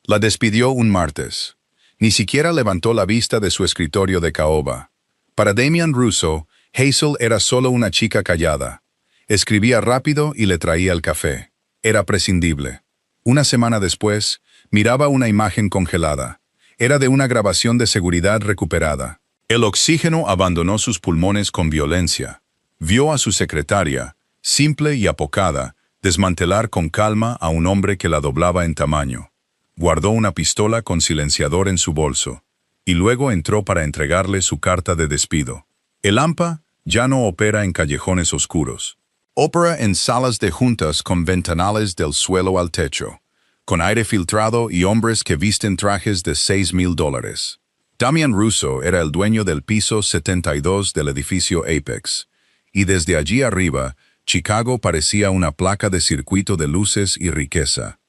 La despidió un martes. Ni siquiera levantó la vista de su escritorio de caoba. Para Damian Russo, Hazel era solo una chica callada. Escribía rápido y le traía el café. Era prescindible. Una semana después, miraba una imagen congelada. Era de una grabación de seguridad recuperada. El oxígeno abandonó sus pulmones con violencia. Vio a su secretaria, simple y apocada, desmantelar con calma a un hombre que la doblaba en tamaño. Guardó una pistola con silenciador en su bolso, y luego entró para entregarle su carta de despido. El AMPA ya no opera en callejones oscuros. Opera en salas de juntas con ventanales del suelo al techo, con aire filtrado y hombres que visten trajes de $6,000. Damian Russo era el dueño del piso 72 del edificio Apex, y desde allí arriba, Chicago parecía una placa de circuito de luces y riqueza.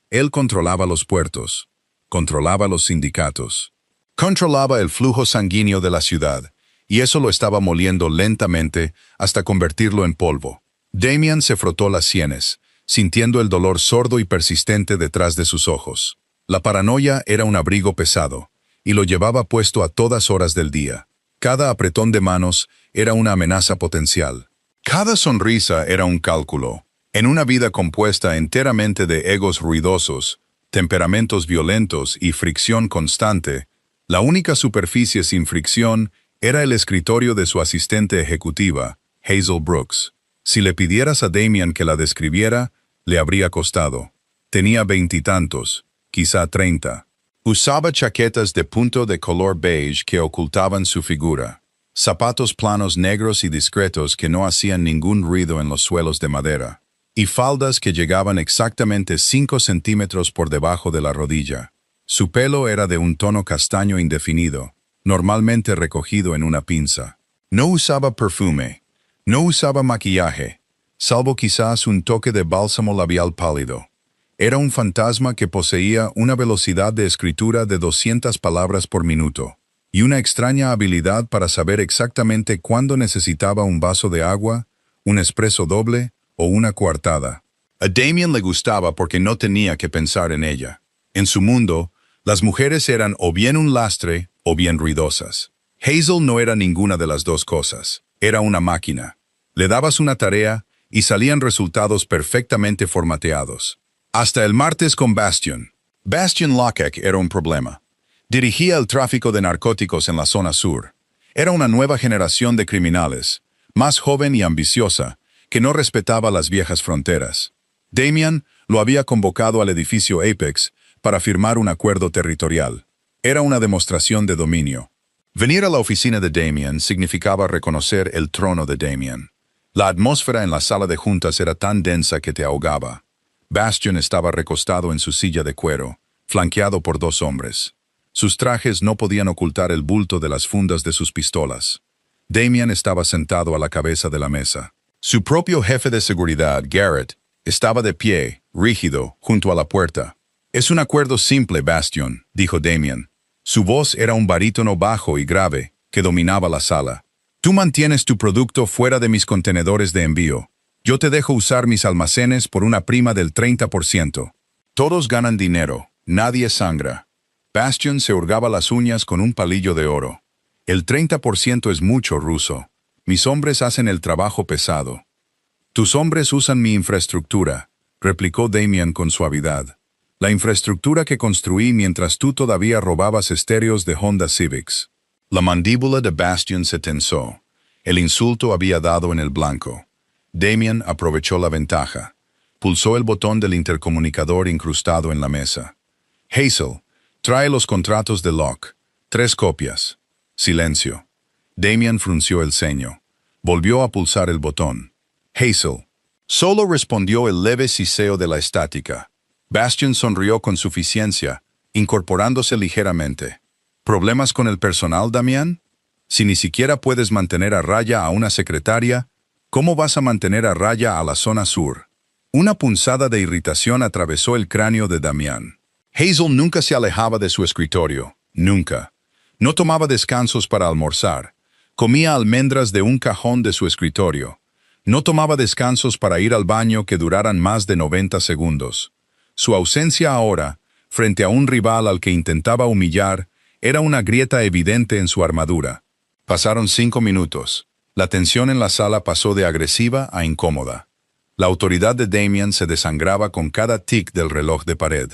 Él controlaba los puertos, controlaba los sindicatos, controlaba el flujo sanguíneo de la ciudad, y eso lo estaba moliendo lentamente hasta convertirlo en polvo. Damian se frotó las sienes, sintiendo el dolor sordo y persistente detrás de sus ojos. La paranoia era un abrigo pesado, y lo llevaba puesto a todas horas del día. Cada apretón de manos era una amenaza potencial. Cada sonrisa era un cálculo. En una vida compuesta enteramente de egos ruidosos, temperamentos violentos y fricción constante, la única superficie sin fricción era el escritorio de su asistente ejecutiva, Hazel Brooks. Si le pidieras a Damian que la describiera, le habría costado. Tenía 20 y tantos, quizá 30. Usaba chaquetas de punto de color beige que ocultaban su figura, zapatos planos negros y discretos que no hacían ningún ruido en los suelos de madera, y faldas que llegaban exactamente 5 centímetros por debajo de la rodilla. Su pelo era de un tono castaño indefinido, normalmente recogido en una pinza. No usaba perfume, no usaba maquillaje, salvo quizás un toque de bálsamo labial pálido. Era un fantasma que poseía una velocidad de escritura de 200 palabras por minuto, y una extraña habilidad para saber exactamente cuándo necesitaba un vaso de agua, un espresso doble o una coartada. A Damian le gustaba porque no tenía que pensar en ella. En su mundo, las mujeres eran o bien un lastre o bien ruidosas. Hazel no era ninguna de las dos cosas. Era una máquina. Le dabas una tarea y salían resultados perfectamente formateados. Hasta el martes con Bastion. Bastion Lockheck era un problema. Dirigía el tráfico de narcóticos en la zona sur. Era una nueva generación de criminales, más joven y ambiciosa, que no respetaba las viejas fronteras. Damian lo había convocado al edificio Apex para firmar un acuerdo territorial. Era una demostración de dominio. Venir a la oficina de Damian significaba reconocer el trono de Damian. La atmósfera en la sala de juntas era tan densa que te ahogaba. Bastion estaba recostado en su silla de cuero, flanqueado por 2 hombres. Sus trajes no podían ocultar el bulto de las fundas de sus pistolas. Damian estaba sentado a la cabeza de la mesa. Su propio jefe de seguridad, Garrett, estaba de pie, rígido, junto a la puerta. «Es un acuerdo simple, Bastion», dijo Damian. Su voz era un barítono bajo y grave que dominaba la sala. «Tú mantienes tu producto fuera de mis contenedores de envío. Yo te dejo usar mis almacenes por una prima del 30%. Todos ganan dinero, nadie sangra». Bastion se hurgaba las uñas con un palillo de oro. «El 30% es mucho, Russo. Mis hombres hacen el trabajo pesado». «Tus hombres usan mi infraestructura», replicó Damian con suavidad. «La infraestructura que construí mientras tú todavía robabas estéreos de Honda Civics». La mandíbula de Bastion se tensó. El insulto había dado en el blanco. Damian aprovechó la ventaja. Pulsó el botón del intercomunicador incrustado en la mesa. «Hazel, trae los contratos de Locke. 3 copias». Silencio. Damian frunció el ceño. Volvió a pulsar el botón. «Hazel». Solo respondió el leve siseo de la estática. Bastion sonrió con suficiencia, incorporándose ligeramente. «¿Problemas con el personal, Damian? Si ni siquiera puedes mantener a raya a una secretaria, ¿cómo vas a mantener a raya a la zona sur?» Una punzada de irritación atravesó el cráneo de Damian. Hazel nunca se alejaba de su escritorio. Nunca. No tomaba descansos para almorzar. Comía almendras de un cajón de su escritorio. No tomaba descansos para ir al baño que duraran más de 90 segundos. Su ausencia ahora frente a un rival al que intentaba humillar, era una grieta evidente en su armadura. Pasaron 5 minutos. La tensión en la sala pasó de agresiva a incómoda. La autoridad de Damian se desangraba con cada tic del reloj de pared.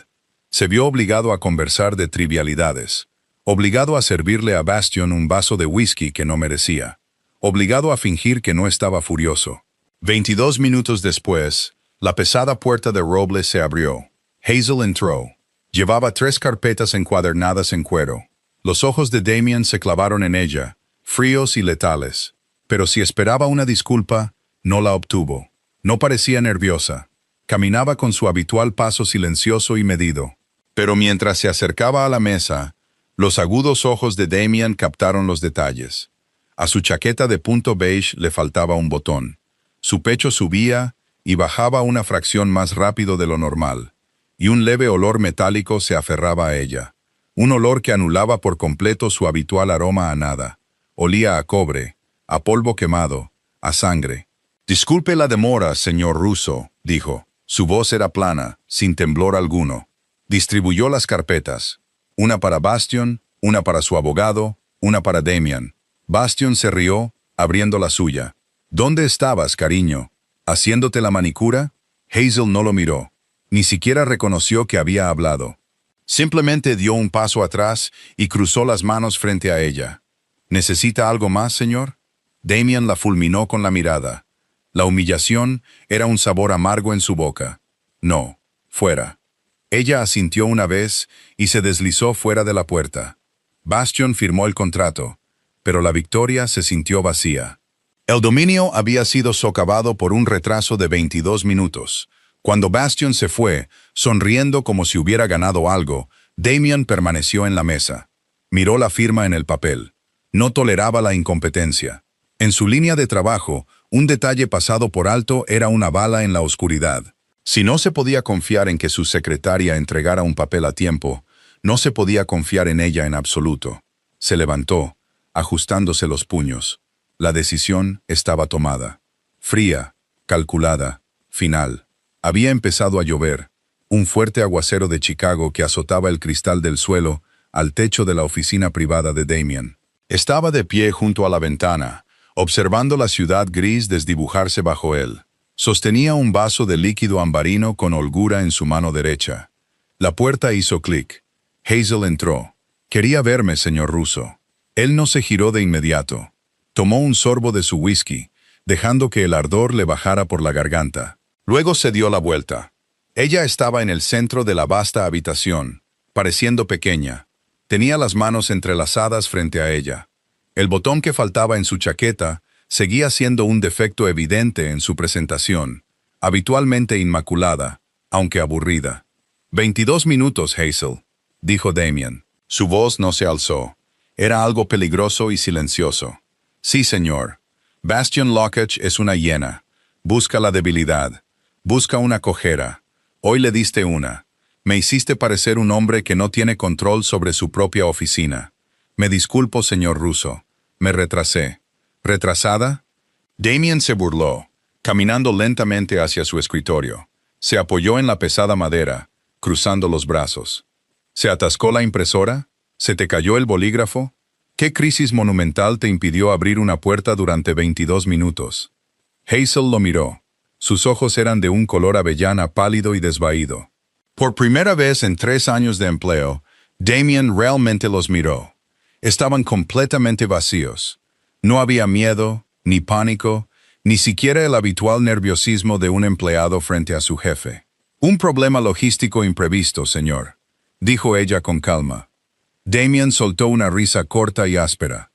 Se vio obligado a conversar de trivialidades, obligado a servirle a Bastion un vaso de whisky que no merecía, obligado a fingir que no estaba furioso. 22 minutos después, la pesada puerta de roble se abrió. Hazel entró. Llevaba 3 carpetas encuadernadas en cuero. Los ojos de Damian se clavaron en ella, fríos y letales. Pero si esperaba una disculpa, no la obtuvo. No parecía nerviosa. Caminaba con su habitual paso silencioso y medido. Pero mientras se acercaba a la mesa, los agudos ojos de Damian captaron los detalles. A su chaqueta de punto beige le faltaba un botón. Su pecho subía y bajaba una fracción más rápido de lo normal, y un leve olor metálico se aferraba a ella. Un olor que anulaba por completo su habitual aroma a nada. Olía a cobre, a polvo quemado, a sangre. «Disculpe la demora, señor Russo», dijo. Su voz era plana, sin temblor alguno. Distribuyó las carpetas. Una para Bastion, una para su abogado, una para Damian. Bastion se rió, abriendo la suya. «¿Dónde estabas, cariño? ¿Haciéndote la manicura?» Hazel no lo miró. Ni siquiera reconoció que había hablado. Simplemente dio un paso atrás y cruzó las manos frente a ella. «¿Necesita algo más, señor?» Damian la fulminó con la mirada. La humillación era un sabor amargo en su boca. «No, fuera». Ella asintió una vez y se deslizó fuera de la puerta. Bastion firmó el contrato, pero la victoria se sintió vacía. El dominio había sido socavado por un retraso de 22 minutos. Cuando Bastion se fue, sonriendo como si hubiera ganado algo, Damian permaneció en la mesa. Miró la firma en el papel. No toleraba la incompetencia. En su línea de trabajo, un detalle pasado por alto era una bala en la oscuridad. Si no se podía confiar en que su secretaria entregara un papel a tiempo, no se podía confiar en ella en absoluto. Se levantó, ajustándose los puños. La decisión estaba tomada. Fría, calculada, final. Había empezado a llover. Un fuerte aguacero de Chicago que azotaba el cristal del suelo al techo de la oficina privada de Damian. Estaba de pie junto a la ventana, observando la ciudad gris desdibujarse bajo él. Sostenía un vaso de líquido ambarino con holgura en su mano derecha. La puerta hizo clic. Hazel entró. «Quería verme, señor Russo». Él no se giró de inmediato. Tomó un sorbo de su whisky, dejando que el ardor le bajara por la garganta. Luego se dio la vuelta. Ella estaba en el centro de la vasta habitación, pareciendo pequeña. Tenía las manos entrelazadas frente a ella. El botón que faltaba en su chaqueta seguía siendo un defecto evidente en su presentación, habitualmente inmaculada, aunque aburrida. 22 minutos, Hazel», dijo Damian. Su voz no se alzó. Era algo peligroso y silencioso. «Sí, señor. Bastion Lockett es una hiena. Busca la debilidad. Busca una cojera. Hoy le diste una. Me hiciste parecer un hombre que no tiene control sobre su propia oficina. Me disculpo, señor Russo. Me retrasé». «¿Retrasada?» Damian se burló, caminando lentamente hacia su escritorio. Se apoyó en la pesada madera, cruzando los brazos. ¿Se atascó la impresora? ¿Se te cayó el bolígrafo? ¿Qué crisis monumental te impidió abrir una puerta durante 22 minutos? Hazel lo miró. Sus ojos eran de un color avellana pálido y desvaído. Por primera vez en 3 años de empleo, Damian realmente los miró. Estaban completamente vacíos. No había miedo, ni pánico, ni siquiera el habitual nerviosismo de un empleado frente a su jefe. «Un problema logístico imprevisto, señor», dijo ella con calma. Damian soltó una risa corta y áspera.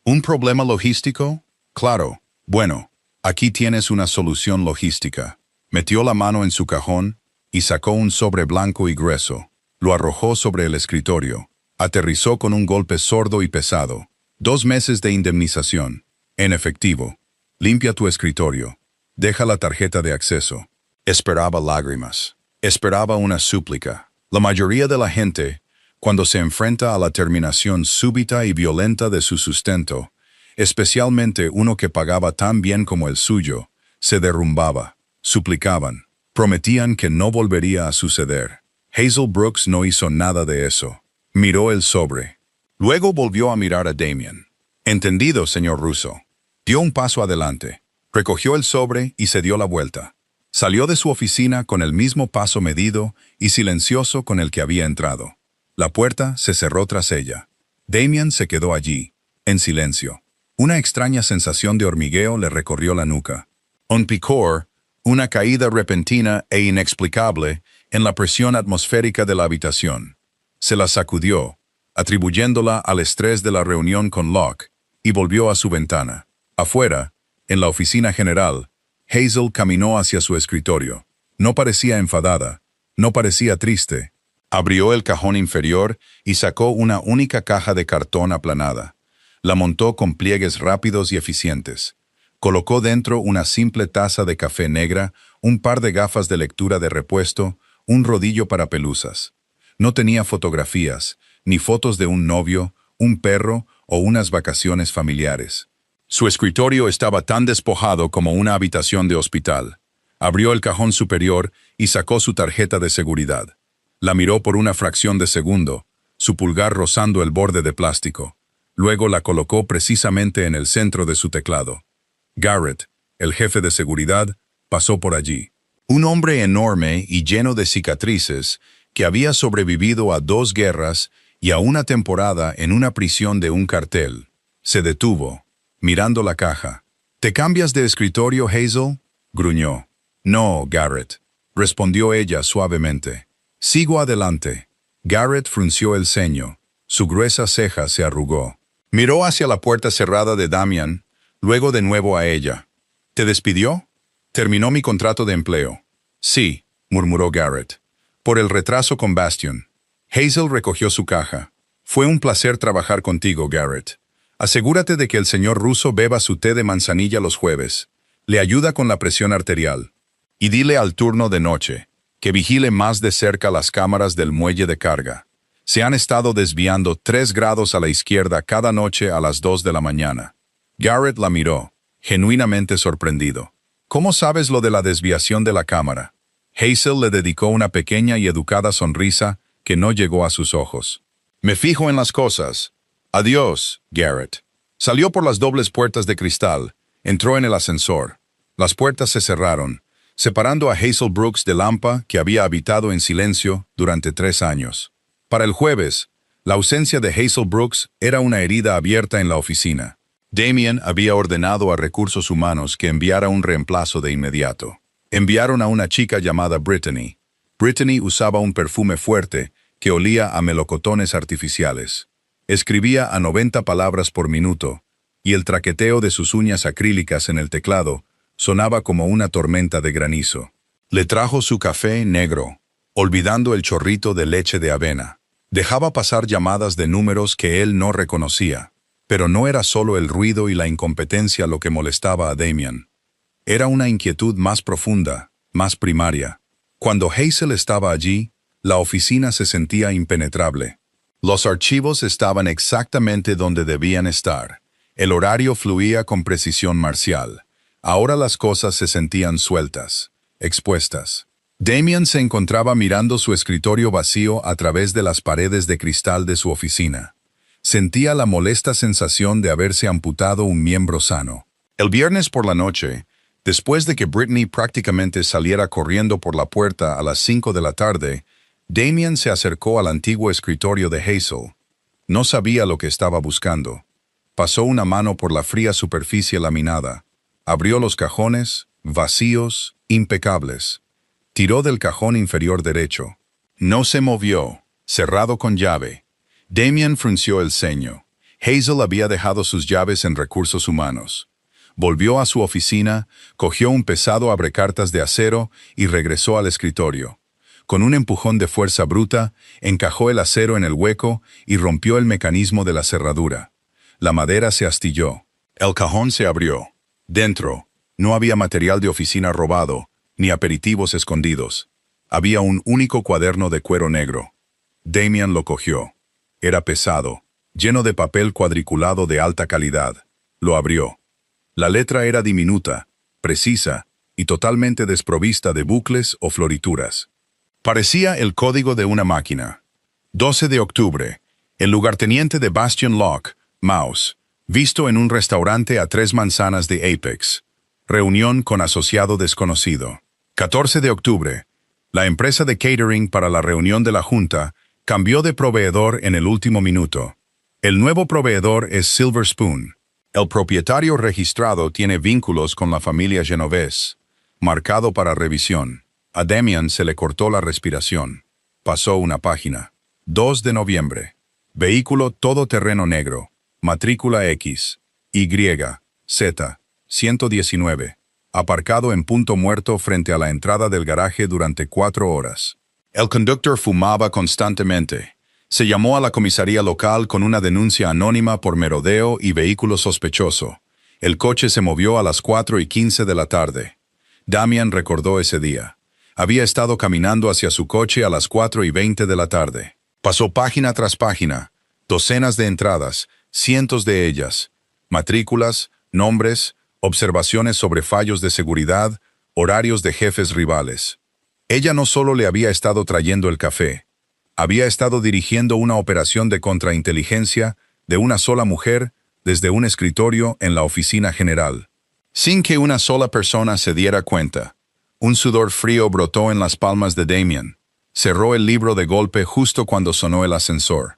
«¿Un problema logístico? Claro. Bueno, aquí tienes una solución logística». Metió la mano en su cajón y sacó un sobre blanco y grueso. Lo arrojó sobre el escritorio. Aterrizó con un golpe sordo y pesado. 2 meses de indemnización. En efectivo. Limpia tu escritorio. Deja la tarjeta de acceso. Esperaba lágrimas. Esperaba una súplica. La mayoría de la gente, cuando se enfrenta a la terminación súbita y violenta de su sustento, especialmente uno que pagaba tan bien como el suyo, se derrumbaba. Suplicaban. Prometían que no volvería a suceder. Hazel Brooks no hizo nada de eso. Miró el sobre. Luego volvió a mirar a Damien. Entendido, señor Russo. Dio un paso adelante. Recogió el sobre y se dio la vuelta. Salió de su oficina con el mismo paso medido y silencioso con el que había entrado. La puerta se cerró tras ella. Damien se quedó allí, en silencio. Una extraña sensación de hormigueo le recorrió la nuca. Un picor, una caída repentina e inexplicable en la presión atmosférica de la habitación. Se la sacudió, atribuyéndola al estrés de la reunión con Locke, y volvió a su ventana. Afuera, en la oficina general, Hazel caminó hacia su escritorio. No parecía enfadada, no parecía triste. Abrió el cajón inferior y sacó una única caja de cartón aplanada. La montó con pliegues rápidos y eficientes. Colocó dentro una simple taza de café negra, un par de gafas de lectura de repuesto, un rodillo para pelusas. No tenía fotografías, ni fotos de un novio, un perro o unas vacaciones familiares. Su escritorio estaba tan despojado como una habitación de hospital. Abrió el cajón superior y sacó su tarjeta de seguridad. La miró por una fracción de segundo, su pulgar rozando el borde de plástico. Luego la colocó precisamente en el centro de su teclado. Garrett, el jefe de seguridad, pasó por allí. Un hombre enorme y lleno de cicatrices que había sobrevivido a 2 guerras y a una temporada en una prisión de un cartel. Se detuvo, mirando la caja. ¿Te cambias de escritorio, Hazel?, gruñó. No, Garrett, respondió ella suavemente. Sigo adelante. Garrett frunció el ceño. Su gruesa ceja se arrugó. Miró hacia la puerta cerrada de Damien, luego de nuevo a ella. ¿Te despidió? Terminó mi contrato de empleo. Sí, murmuró Garrett. Por el retraso con Bastion. Hazel recogió su caja. Fue un placer trabajar contigo, Garrett. Asegúrate de que el señor Russo beba su té de manzanilla los jueves. Le ayuda con la presión arterial. Y dile al turno de noche que vigile más de cerca las cámaras del muelle de carga. Se han estado desviando 3 grados a la izquierda cada noche a las 2 de la mañana. Garrett la miró, genuinamente sorprendido. ¿Cómo sabes lo de la desviación de la cámara? Hazel le dedicó una pequeña y educada sonrisa que no llegó a sus ojos. Me fijo en las cosas. Adiós, Garrett. Salió por las dobles puertas de cristal. Entró en el ascensor. Las puertas se cerraron, separando a Hazel Brooks de Lampa, que había habitado en silencio durante 3 años. Para el jueves, la ausencia de Hazel Brooks era una herida abierta en la oficina. Damien había ordenado a Recursos Humanos que enviara un reemplazo de inmediato. Enviaron a una chica llamada Brittany. Brittany usaba un perfume fuerte que olía a melocotones artificiales. Escribía a 90 palabras por minuto, y el traqueteo de sus uñas acrílicas en el teclado sonaba como una tormenta de granizo. Le trajo su café negro, olvidando el chorrito de leche de avena. Dejaba pasar llamadas de números que él no reconocía. Pero no era solo el ruido y la incompetencia lo que molestaba a Damien. Era una inquietud más profunda, más primaria. Cuando Hazel estaba allí, la oficina se sentía impenetrable. Los archivos estaban exactamente donde debían estar. El horario fluía con precisión marcial. Ahora las cosas se sentían sueltas, expuestas. Damien se encontraba mirando su escritorio vacío a través de las paredes de cristal de su oficina. Sentía la molesta sensación de haberse amputado un miembro sano. El viernes por la noche, después de que Brittany prácticamente saliera corriendo por la puerta a las 5 de la tarde, Damien se acercó al antiguo escritorio de Hazel. No sabía lo que estaba buscando. Pasó una mano por la fría superficie laminada. Abrió los cajones, vacíos, impecables. Tiró del cajón inferior derecho. No se movió, cerrado con llave. Damien frunció el ceño. Hazel había dejado sus llaves en Recursos Humanos. Volvió a su oficina, cogió un pesado abrecartas de acero y regresó al escritorio. Con un empujón de fuerza bruta, encajó el acero en el hueco y rompió el mecanismo de la cerradura. La madera se astilló. El cajón se abrió. Dentro, no había material de oficina robado, ni aperitivos escondidos. Había un único cuaderno de cuero negro. Damien lo cogió. Era pesado, lleno de papel cuadriculado de alta calidad. Lo abrió. La letra era diminuta, precisa y totalmente desprovista de bucles o florituras. Parecía el código de una máquina. 12 de octubre. El lugarteniente de Bastion Locke, Mouse, visto en un restaurante a 3 manzanas de Apex. Reunión con asociado desconocido. 14 de octubre. La empresa de catering para la reunión de la Junta cambió de proveedor en el último minuto. El nuevo proveedor es Silver Spoon. El propietario registrado tiene vínculos con la familia Genovese. Marcado para revisión. A Damian se le cortó la respiración. Pasó una página. 2 de noviembre. Vehículo todoterreno negro. Matrícula X, Y, Z, 119. Aparcado en punto muerto frente a la entrada del garaje durante 4 horas. El conductor fumaba constantemente. Se llamó a la comisaría local con una denuncia anónima por merodeo y vehículo sospechoso. El coche se movió a las 4:15 de la tarde. Damian recordó ese día. Había estado caminando hacia su coche a las 4:20 de la tarde. Pasó página tras página, docenas de entradas, cientos de ellas, matrículas, nombres, observaciones sobre fallos de seguridad, horarios de jefes rivales. Ella no solo le había estado trayendo el café, había estado dirigiendo una operación de contrainteligencia de una sola mujer desde un escritorio en la oficina general. Sin que una sola persona se diera cuenta, un sudor frío brotó en las palmas de Damian. Cerró el libro de golpe justo cuando sonó el ascensor.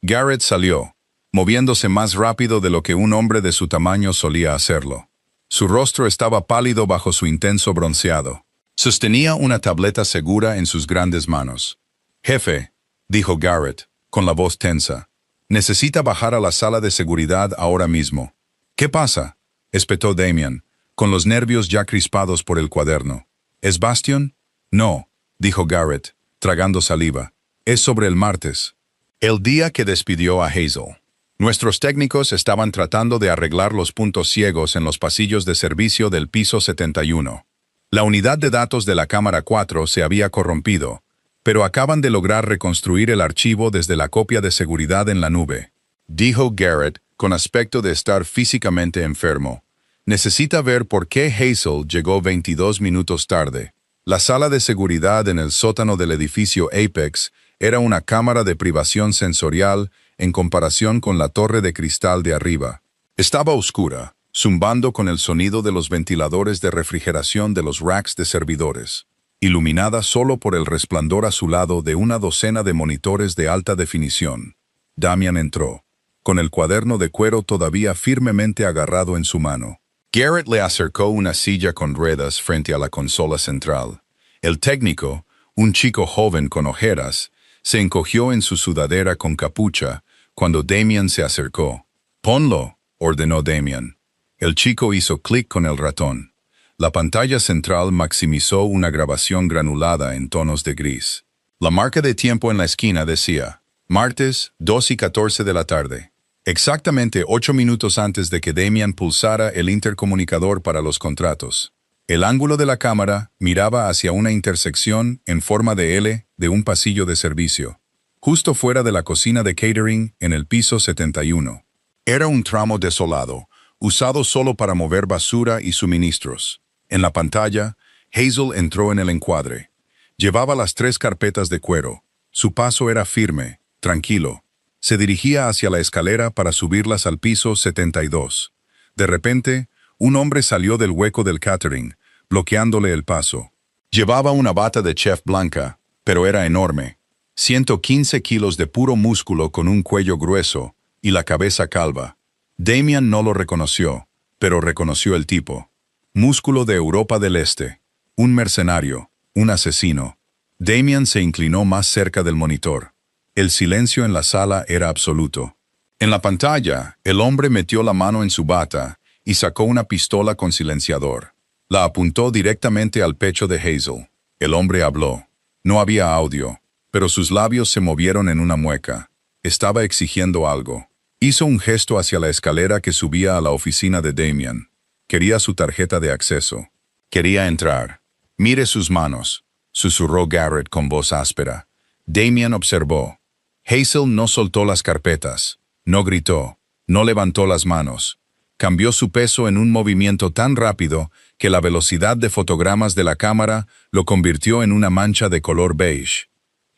Garrett salió, moviéndose más rápido de lo que un hombre de su tamaño solía hacerlo. Su rostro estaba pálido bajo su intenso bronceado. Sostenía una tableta segura en sus grandes manos. «Jefe», dijo Garrett, con la voz tensa, «necesita bajar a la sala de seguridad ahora mismo». «¿Qué pasa?», espetó Damian, con los nervios ya crispados por el cuaderno. «¿Es Bastion?» «No», dijo Garrett, tragando saliva. «Es sobre el martes. El día que despidió a Hazel. Nuestros técnicos estaban tratando de arreglar los puntos ciegos en los pasillos de servicio del piso 71. La unidad de datos de la cámara 4 se había corrompido, pero acaban de lograr reconstruir el archivo desde la copia de seguridad en la nube», dijo Garrett, con aspecto de estar físicamente enfermo. «Necesita ver por qué Hazel llegó 22 minutos tarde». La sala de seguridad en el sótano del edificio Apex era una cámara de privación sensorial en comparación con la torre de cristal de arriba. Estaba oscura, zumbando con el sonido de los ventiladores de refrigeración de los racks de servidores, iluminada solo por el resplandor azulado de una docena de monitores de alta definición. Damian entró, con el cuaderno de cuero todavía firmemente agarrado en su mano. Garrett le acercó una silla con ruedas frente a la consola central. El técnico, un chico joven con ojeras, se encogió en su sudadera con capucha cuando Damian se acercó. «Ponlo», ordenó Damian. El chico hizo clic con el ratón. La pantalla central maximizó una grabación granulada en tonos de gris. La marca de tiempo en la esquina decía, martes, 2:14 de la tarde. Exactamente 8 minutos antes de que Damian pulsara el intercomunicador para los contratos. El ángulo de la cámara miraba hacia una intersección en forma de L de un pasillo de servicio, justo fuera de la cocina de catering en el piso 71. Era un tramo desolado, usado solo para mover basura y suministros. En la pantalla, Hazel entró en el encuadre. Llevaba las 3 carpetas de cuero. Su paso era firme, tranquilo. Se dirigía hacia la escalera para subirlas al piso 72. De repente, un hombre salió del hueco del catering, bloqueándole el paso. Llevaba una bata de chef blanca, pero era enorme. 115 kilos de puro músculo con un cuello grueso y la cabeza calva. Damian no lo reconoció, pero reconoció el tipo. Músculo de Europa del Este. Un mercenario, un asesino. Damian se inclinó más cerca del monitor. El silencio en la sala era absoluto. En la pantalla, el hombre metió la mano en su bata y sacó una pistola con silenciador. La apuntó directamente al pecho de Hazel. El hombre habló. No había audio, pero sus labios se movieron en una mueca. Estaba exigiendo algo. Hizo un gesto hacia la escalera que subía a la oficina de Damian. Quería su tarjeta de acceso. Quería entrar. «Mire sus manos», susurró Garrett con voz áspera. Damian observó. Hazel no soltó las carpetas, no gritó, no levantó las manos. Cambió su peso en un movimiento tan rápido que la velocidad de fotogramas de la cámara lo convirtió en una mancha de color beige.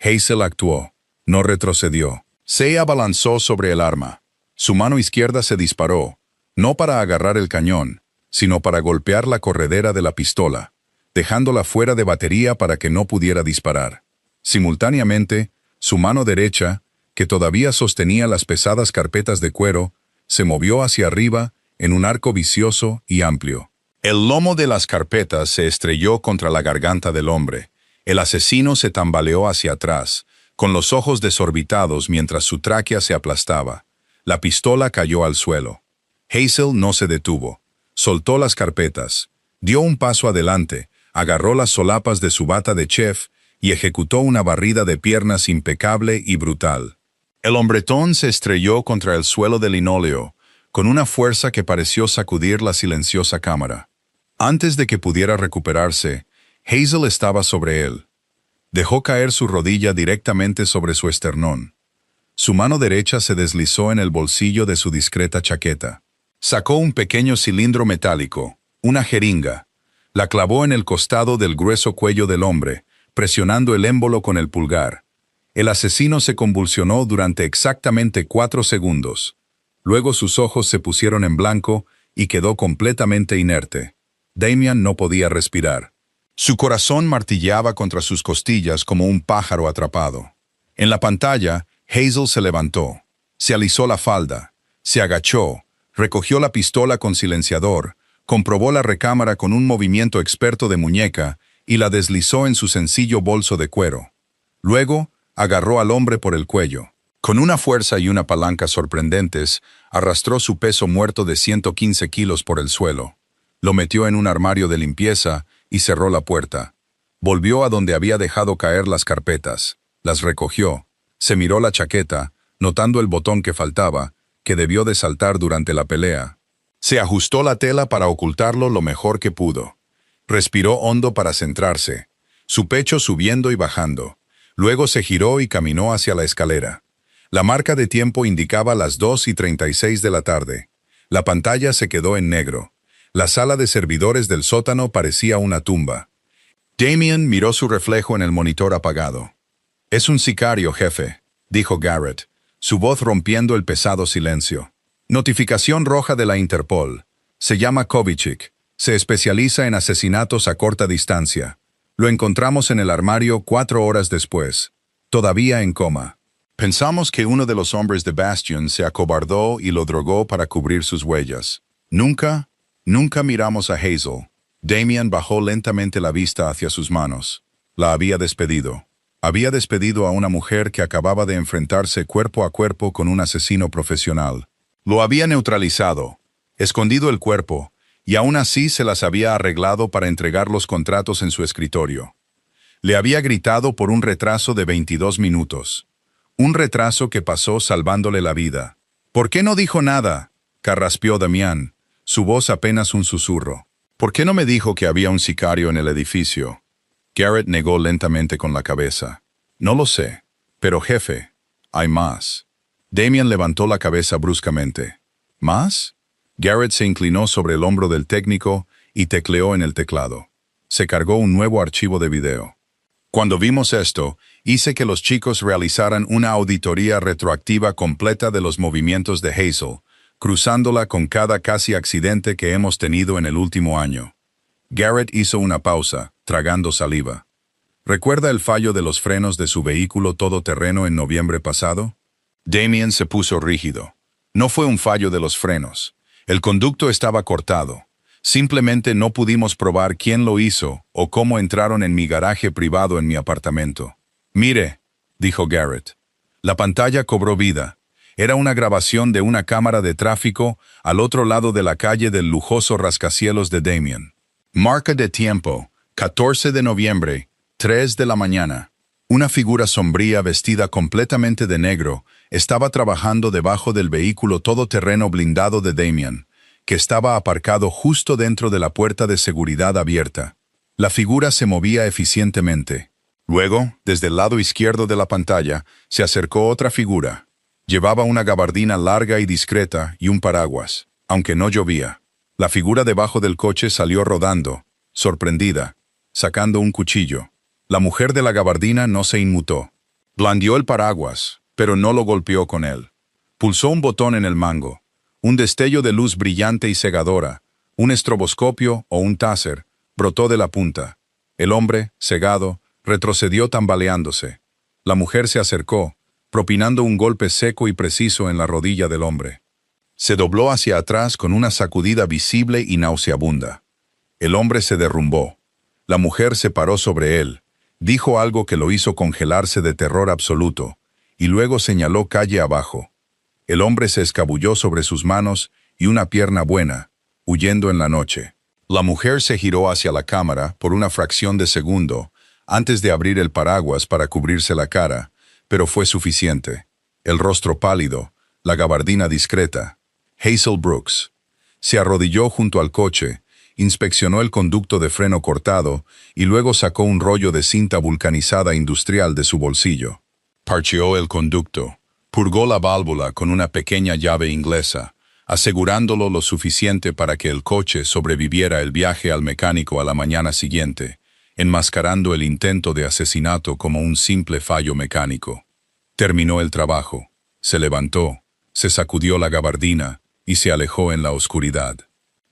Hazel actuó. No retrocedió. Se abalanzó sobre el arma. Su mano izquierda se disparó, no para agarrar el cañón, sino para golpear la corredera de la pistola, dejándola fuera de batería para que no pudiera disparar. Simultáneamente, su mano derecha, que todavía sostenía las pesadas carpetas de cuero, se movió hacia arriba en un arco vicioso y amplio. El lomo de las carpetas se estrelló contra la garganta del hombre. El asesino se tambaleó hacia atrás, con los ojos desorbitados mientras su tráquea se aplastaba. La pistola cayó al suelo. Hazel no se detuvo. Soltó las carpetas, dio un paso adelante, agarró las solapas de su bata de chef y ejecutó una barrida de piernas impecable y brutal. El hombretón se estrelló contra el suelo de linóleo, con una fuerza que pareció sacudir la silenciosa cámara. Antes de que pudiera recuperarse, Hazel estaba sobre él. Dejó caer su rodilla directamente sobre su esternón. Su mano derecha se deslizó en el bolsillo de su discreta chaqueta. Sacó un pequeño cilindro metálico, una jeringa. La clavó en el costado del grueso cuello del hombre, presionando el émbolo con el pulgar. El asesino se convulsionó durante exactamente 4 segundos. Luego sus ojos se pusieron en blanco y quedó completamente inerte. Damian no podía respirar. Su corazón martilleaba contra sus costillas como un pájaro atrapado. En la pantalla, Hazel se levantó, se alisó la falda, se agachó, recogió la pistola con silenciador, comprobó la recámara con un movimiento experto de muñeca y la deslizó en su sencillo bolso de cuero. Luego, agarró al hombre por el cuello. Con una fuerza y una palanca sorprendentes, arrastró su peso muerto de 115 kilos por el suelo. Lo metió en un armario de limpieza y cerró la puerta. Volvió a donde había dejado caer las carpetas. Las recogió. Se miró la chaqueta, notando el botón que faltaba, que debió de saltar durante la pelea. Se ajustó la tela para ocultarlo lo mejor que pudo. Respiró hondo para centrarse, su pecho subiendo y bajando. Luego se giró y caminó hacia la escalera. La marca de tiempo indicaba las 2:36 de la tarde. La pantalla se quedó en negro. La sala de servidores del sótano parecía una tumba. Damian miró su reflejo en el monitor apagado. «Es un sicario, jefe», dijo Garrett, su voz rompiendo el pesado silencio. «Notificación roja de la Interpol. Se llama Kovichik. Se especializa en asesinatos a corta distancia. Lo encontramos en el armario 4 horas después. Todavía en coma. Pensamos que uno de los hombres de Bastion se acobardó y lo drogó para cubrir sus huellas. Nunca miramos a Hazel». Damian bajó lentamente la vista hacia sus manos. La había despedido. Había despedido a una mujer que acababa de enfrentarse cuerpo a cuerpo con un asesino profesional. Lo había neutralizado, escondido el cuerpo, y aún así se las había arreglado para entregar los contratos en su escritorio. Le había gritado por un retraso de 22 minutos. Un retraso que pasó salvándole la vida. «¿Por qué no dijo nada?», carraspeó Damian, su voz apenas un susurro. «¿Por qué no me dijo que había un sicario en el edificio?». Garrett negó lentamente con la cabeza. «No lo sé, pero jefe, hay más». Damian levantó la cabeza bruscamente. «¿Más?». Garrett se inclinó sobre el hombro del técnico y tecleó en el teclado. Se cargó un nuevo archivo de video. «Cuando vimos esto, hice que los chicos realizaran una auditoría retroactiva completa de los movimientos de Hazel, cruzándola con cada casi accidente que hemos tenido en el último año». Garrett hizo una pausa, tragando saliva. «¿Recuerda el fallo de los frenos de su vehículo todoterreno en noviembre pasado?». Damian se puso rígido. «No fue un fallo de los frenos. El conducto estaba cortado. Simplemente no pudimos probar quién lo hizo o cómo entraron en mi garaje privado en mi apartamento». «Mire», dijo Garrett. La pantalla cobró vida. Era una grabación de una cámara de tráfico al otro lado de la calle del lujoso rascacielos de Damian. Marca de tiempo, 14 de noviembre, 3 de la mañana. Una figura sombría vestida completamente de negro estaba trabajando debajo del vehículo todoterreno blindado de Damian, que estaba aparcado justo dentro de la puerta de seguridad abierta. La figura se movía eficientemente. Luego, desde el lado izquierdo de la pantalla, se acercó otra figura. Llevaba una gabardina larga y discreta y un paraguas. aunque no llovía. La figura debajo del coche salió rodando, sorprendida, sacando un cuchillo. La mujer de la gabardina no se inmutó. Blandió el paraguas, pero no lo golpeó con él. Pulsó un botón en el mango. Un destello de luz brillante y cegadora, un estroboscopio o un táser, brotó de la punta. El hombre, cegado, retrocedió tambaleándose. La mujer se acercó, propinando un golpe seco y preciso en la rodilla del hombre. Se dobló hacia atrás con una sacudida visible y nauseabunda. El hombre se derrumbó. La mujer se paró sobre él, dijo algo que lo hizo congelarse de terror absoluto, y luego señaló calle abajo. El hombre se escabulló sobre sus manos y una pierna buena, huyendo en la noche. La mujer se giró hacia la cámara por una fracción de segundo, antes de abrir el paraguas para cubrirse la cara, pero fue suficiente. El rostro pálido, la gabardina discreta. Hazel Brooks. Se arrodilló junto al coche, inspeccionó el conducto de freno cortado y luego sacó un rollo de cinta vulcanizada industrial de su bolsillo. Parcheó el conducto, purgó la válvula con una pequeña llave inglesa, asegurándolo lo suficiente para que el coche sobreviviera el viaje al mecánico a la mañana siguiente, enmascarando el intento de asesinato como un simple fallo mecánico. Terminó el trabajo, se levantó, se sacudió la gabardina y se alejó en la oscuridad.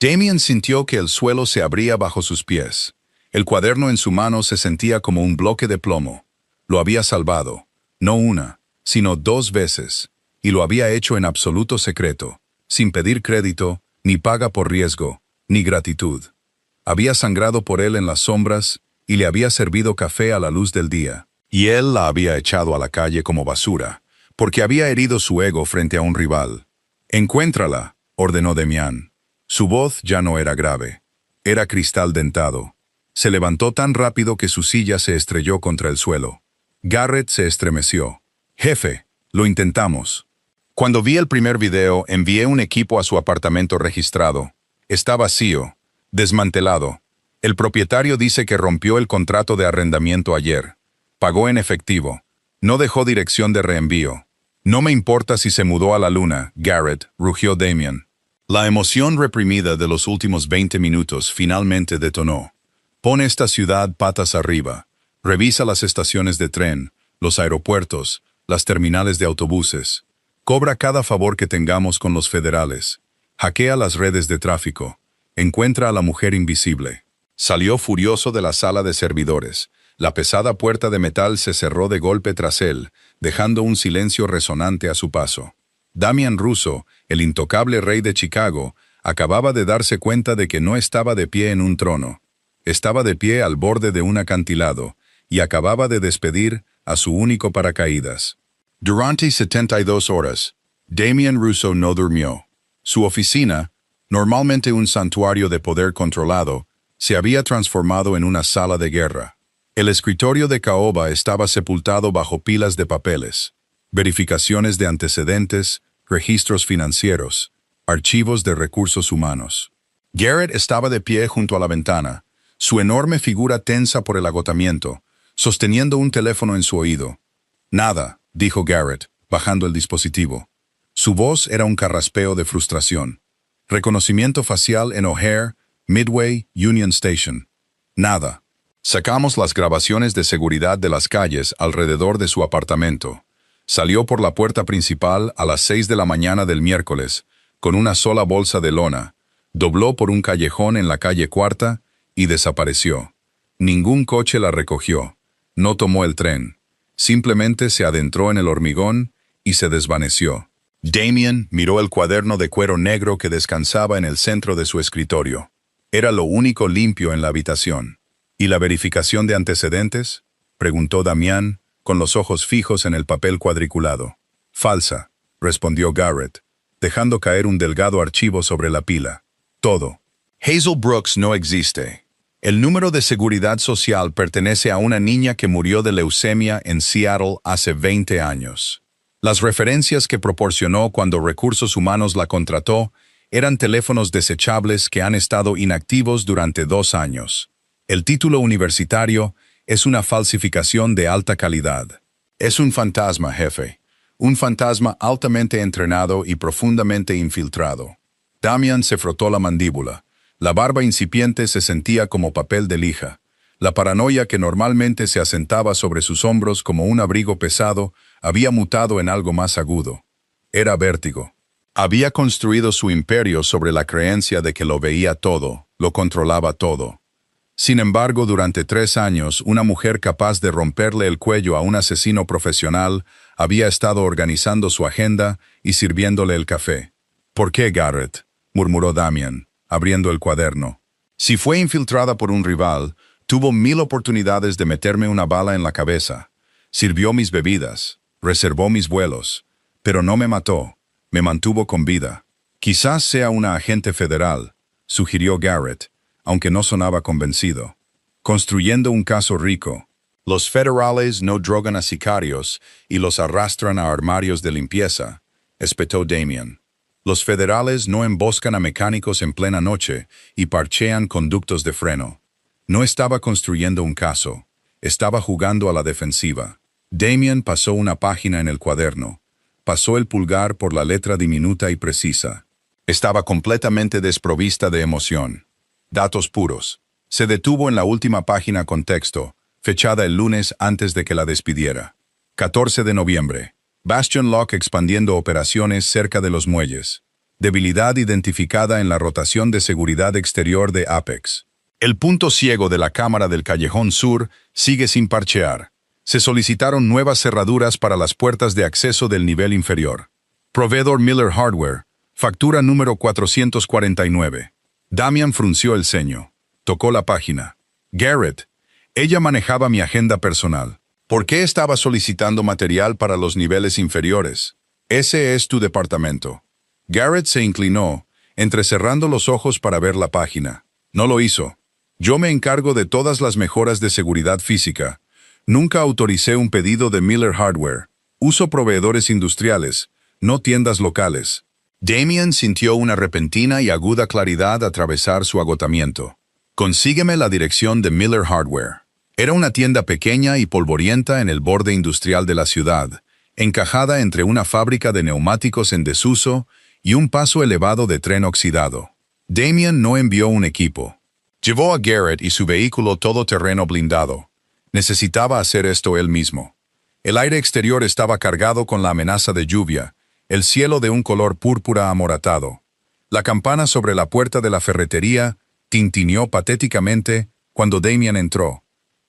Damien sintió que el suelo se abría bajo sus pies. El cuaderno en su mano se sentía como un bloque de plomo. Lo había salvado, no una, sino 2 veces, y lo había hecho en absoluto secreto, sin pedir crédito, ni paga por riesgo, ni gratitud. Había sangrado por él en las sombras y le había servido café a la luz del día, y él la había echado a la calle como basura, porque había herido su ego frente a un rival. «Encuéntrala», ordenó Damián. Su voz ya no era grave, era cristal dentado. Se levantó tan rápido que su silla se estrelló contra el suelo. Garrett se estremeció. «Jefe, lo intentamos». Cuando vi el primer video, envié un equipo a su apartamento registrado. Está vacío, desmantelado. El propietario dice que rompió el contrato de arrendamiento ayer. Pagó en efectivo. No dejó dirección de reenvío. «No me importa si se mudó a la luna», Garrett, rugió Damien. La emoción reprimida de los últimos 20 minutos finalmente detonó. «Pone esta ciudad patas arriba. Revisa las estaciones de tren, los aeropuertos, las terminales de autobuses. Cobra cada favor que tengamos con los federales. Hackea las redes de tráfico. Encuentra a la mujer invisible». Salió furioso de la sala de servidores. La pesada puerta de metal se cerró de golpe tras él, dejando un silencio resonante a su paso. Damian Russo, el intocable rey de Chicago, acababa de darse cuenta de que no estaba de pie en un trono. Estaba de pie al borde de un acantilado, y acababa de despedir a su único paracaídas. Durante 72 horas, Damian Russo no durmió. Su oficina, normalmente un santuario de poder controlado, se había transformado en una sala de guerra. El escritorio de Caoba estaba sepultado bajo pilas de papeles, verificaciones de antecedentes, registros financieros, archivos de recursos humanos. Garrett estaba de pie junto a la ventana, su enorme figura tensa por el agotamiento, sosteniendo un teléfono en su oído. «Nada», dijo Garrett, bajando el dispositivo. Su voz era un carraspeo de frustración. «Reconocimiento facial en O'Hare, Midway, Union Station. Nada». Sacamos las grabaciones de seguridad de las calles alrededor de su apartamento. Salió por la puerta principal a las 6 de la mañana del miércoles, con una sola bolsa de lona, dobló por un callejón en la calle Cuarta y desapareció. Ningún coche la recogió. No tomó el tren. Simplemente se adentró en el hormigón y se desvaneció. Damien miró el cuaderno de cuero negro que descansaba en el centro de su escritorio. Era lo único limpio en la habitación. «¿Y la verificación de antecedentes?», preguntó Damián, con los ojos fijos en el papel cuadriculado. «Falsa», respondió Garrett, dejando caer un delgado archivo sobre la pila. «Todo. Hazel Brooks no existe. El número de seguridad social pertenece a una niña que murió de leucemia en Seattle hace 20 años. Las referencias que proporcionó cuando Recursos Humanos la contrató eran teléfonos desechables que han estado inactivos durante 2 años. El título universitario es una falsificación de alta calidad. Es un fantasma, jefe. Un fantasma altamente entrenado y profundamente infiltrado. Damian se frotó la mandíbula. La barba incipiente se sentía como papel de lija. La paranoia que normalmente se asentaba sobre sus hombros como un abrigo pesado había mutado en algo más agudo. Era vértigo. Había construido su imperio sobre la creencia de que lo veía todo, lo controlaba todo. Sin embargo, durante 3 años, una mujer capaz de romperle el cuello a un asesino profesional había estado organizando su agenda y sirviéndole el café. ¿Por qué, Garrett?, murmuró Damian, abriendo el cuaderno. Si fue infiltrada por un rival, tuvo 1000 oportunidades de meterme una bala en la cabeza. Sirvió mis bebidas, reservó mis vuelos, pero no me mató, me mantuvo con vida. Quizás sea una agente federal, sugirió Garrett, aunque no sonaba convencido. Construyendo un caso rico. Los federales no drogan a sicarios y los arrastran a armarios de limpieza, espetó Damian. Los federales no emboscan a mecánicos en plena noche y parchean conductos de freno. No estaba construyendo un caso, estaba jugando a la defensiva. Damian pasó una página en el cuaderno. Pasó el pulgar por la letra diminuta y precisa. Estaba completamente desprovista de emoción. Datos puros. Se detuvo en la última página con texto, fechada el lunes antes de que la despidiera. 14 de noviembre. Bastion Lock expandiendo operaciones cerca de los muelles. Debilidad identificada en la rotación de seguridad exterior de Apex. El punto ciego de la cámara del Callejón Sur sigue sin parchear. Se solicitaron nuevas cerraduras para las puertas de acceso del nivel inferior. Proveedor Miller Hardware. Factura número 449. Damian frunció el ceño. Tocó la página. Garrett. Ella manejaba mi agenda personal. ¿Por qué estaba solicitando material para los niveles inferiores? Ese es tu departamento. Garrett se inclinó, entrecerrando los ojos para ver la página. No lo hizo. Yo me encargo de todas las mejoras de seguridad física. Nunca autoricé un pedido de Miller Hardware. Uso proveedores industriales, no tiendas locales. Damian sintió una repentina y aguda claridad atravesar su agotamiento. Consígueme la dirección de Miller Hardware. Era una tienda pequeña y polvorienta en el borde industrial de la ciudad, encajada entre una fábrica de neumáticos en desuso y un paso elevado de tren oxidado. Damian no envió un equipo. Llevó a Garrett y su vehículo todoterreno blindado. Necesitaba hacer esto él mismo. El aire exterior estaba cargado con la amenaza de lluvia, el cielo de un color púrpura amoratado. La campana sobre la puerta de la ferretería tintineó patéticamente cuando Damian entró.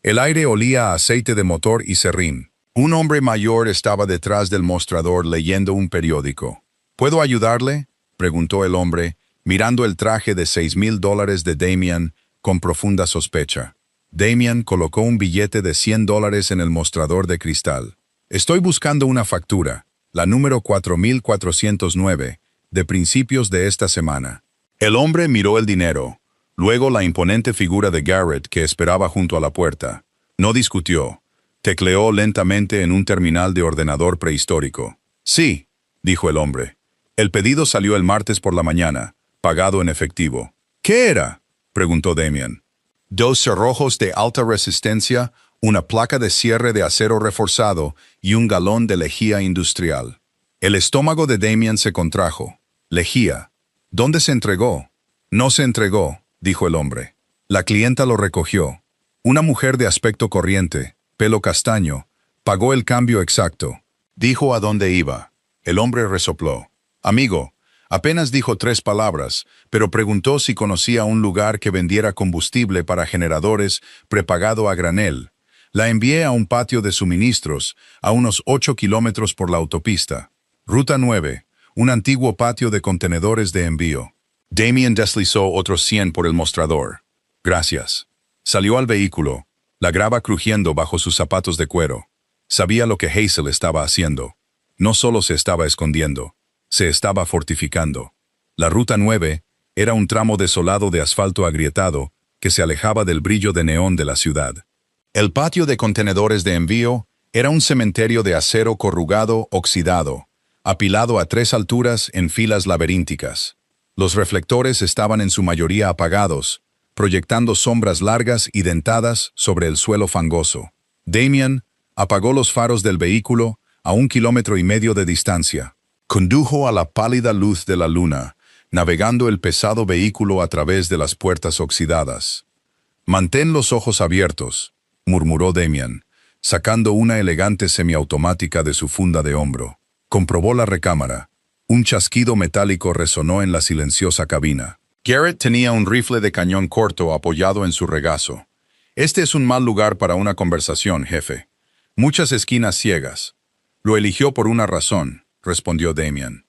El aire olía a aceite de motor y serrín. Un hombre mayor estaba detrás del mostrador leyendo un periódico. ¿Puedo ayudarle?, preguntó el hombre, mirando el traje de $6,000 de Damian con profunda sospecha. Damian colocó un billete de $100 en el mostrador de cristal. Estoy buscando una factura, la número 4409, de principios de esta semana. El hombre miró el dinero, luego la imponente figura de Garrett que esperaba junto a la puerta. No discutió. Tecleó lentamente en un terminal de ordenador prehistórico. Sí, dijo el hombre. El pedido salió el martes por la mañana, pagado en efectivo. ¿Qué era?, preguntó Damian. 2 cerrojos de alta resistencia, una placa de cierre de acero reforzado y un galón de lejía industrial. El estómago de Damian se contrajo. Lejía. ¿Dónde se entregó? No se entregó, dijo el hombre. La clienta lo recogió. Una mujer de aspecto corriente, pelo castaño, pagó el cambio exacto. Dijo a dónde iba. El hombre resopló. Amigo. Apenas dijo 3 palabras, pero preguntó si conocía un lugar que vendiera combustible para generadores prepagado a granel. La envié a un patio de suministros, a unos 8 kilómetros por la autopista. Ruta 9, un antiguo patio de contenedores de envío. Damian deslizó otros 100 por el mostrador. Gracias. Salió al vehículo, la grava crujiendo bajo sus zapatos de cuero. Sabía lo que Hazel estaba haciendo. No solo se estaba escondiendo, se estaba fortificando. La Ruta 9 era un tramo desolado de asfalto agrietado que se alejaba del brillo de neón de la ciudad. El patio de contenedores de envío era un cementerio de acero corrugado oxidado, apilado a 3 alturas en filas laberínticas. Los reflectores estaban en su mayoría apagados, proyectando sombras largas y dentadas sobre el suelo fangoso. Damian apagó los faros del vehículo a 1,5 kilómetros de distancia. Condujo a la pálida luz de la luna, navegando el pesado vehículo a través de las puertas oxidadas. «Mantén los ojos abiertos», murmuró Damian, sacando una elegante semiautomática de su funda de hombro. Comprobó la recámara. Un chasquido metálico resonó en la silenciosa cabina. Garrett tenía un rifle de cañón corto apoyado en su regazo. «Este es un mal lugar para una conversación, jefe. Muchas esquinas ciegas». «Lo eligió por una razón», respondió Damian.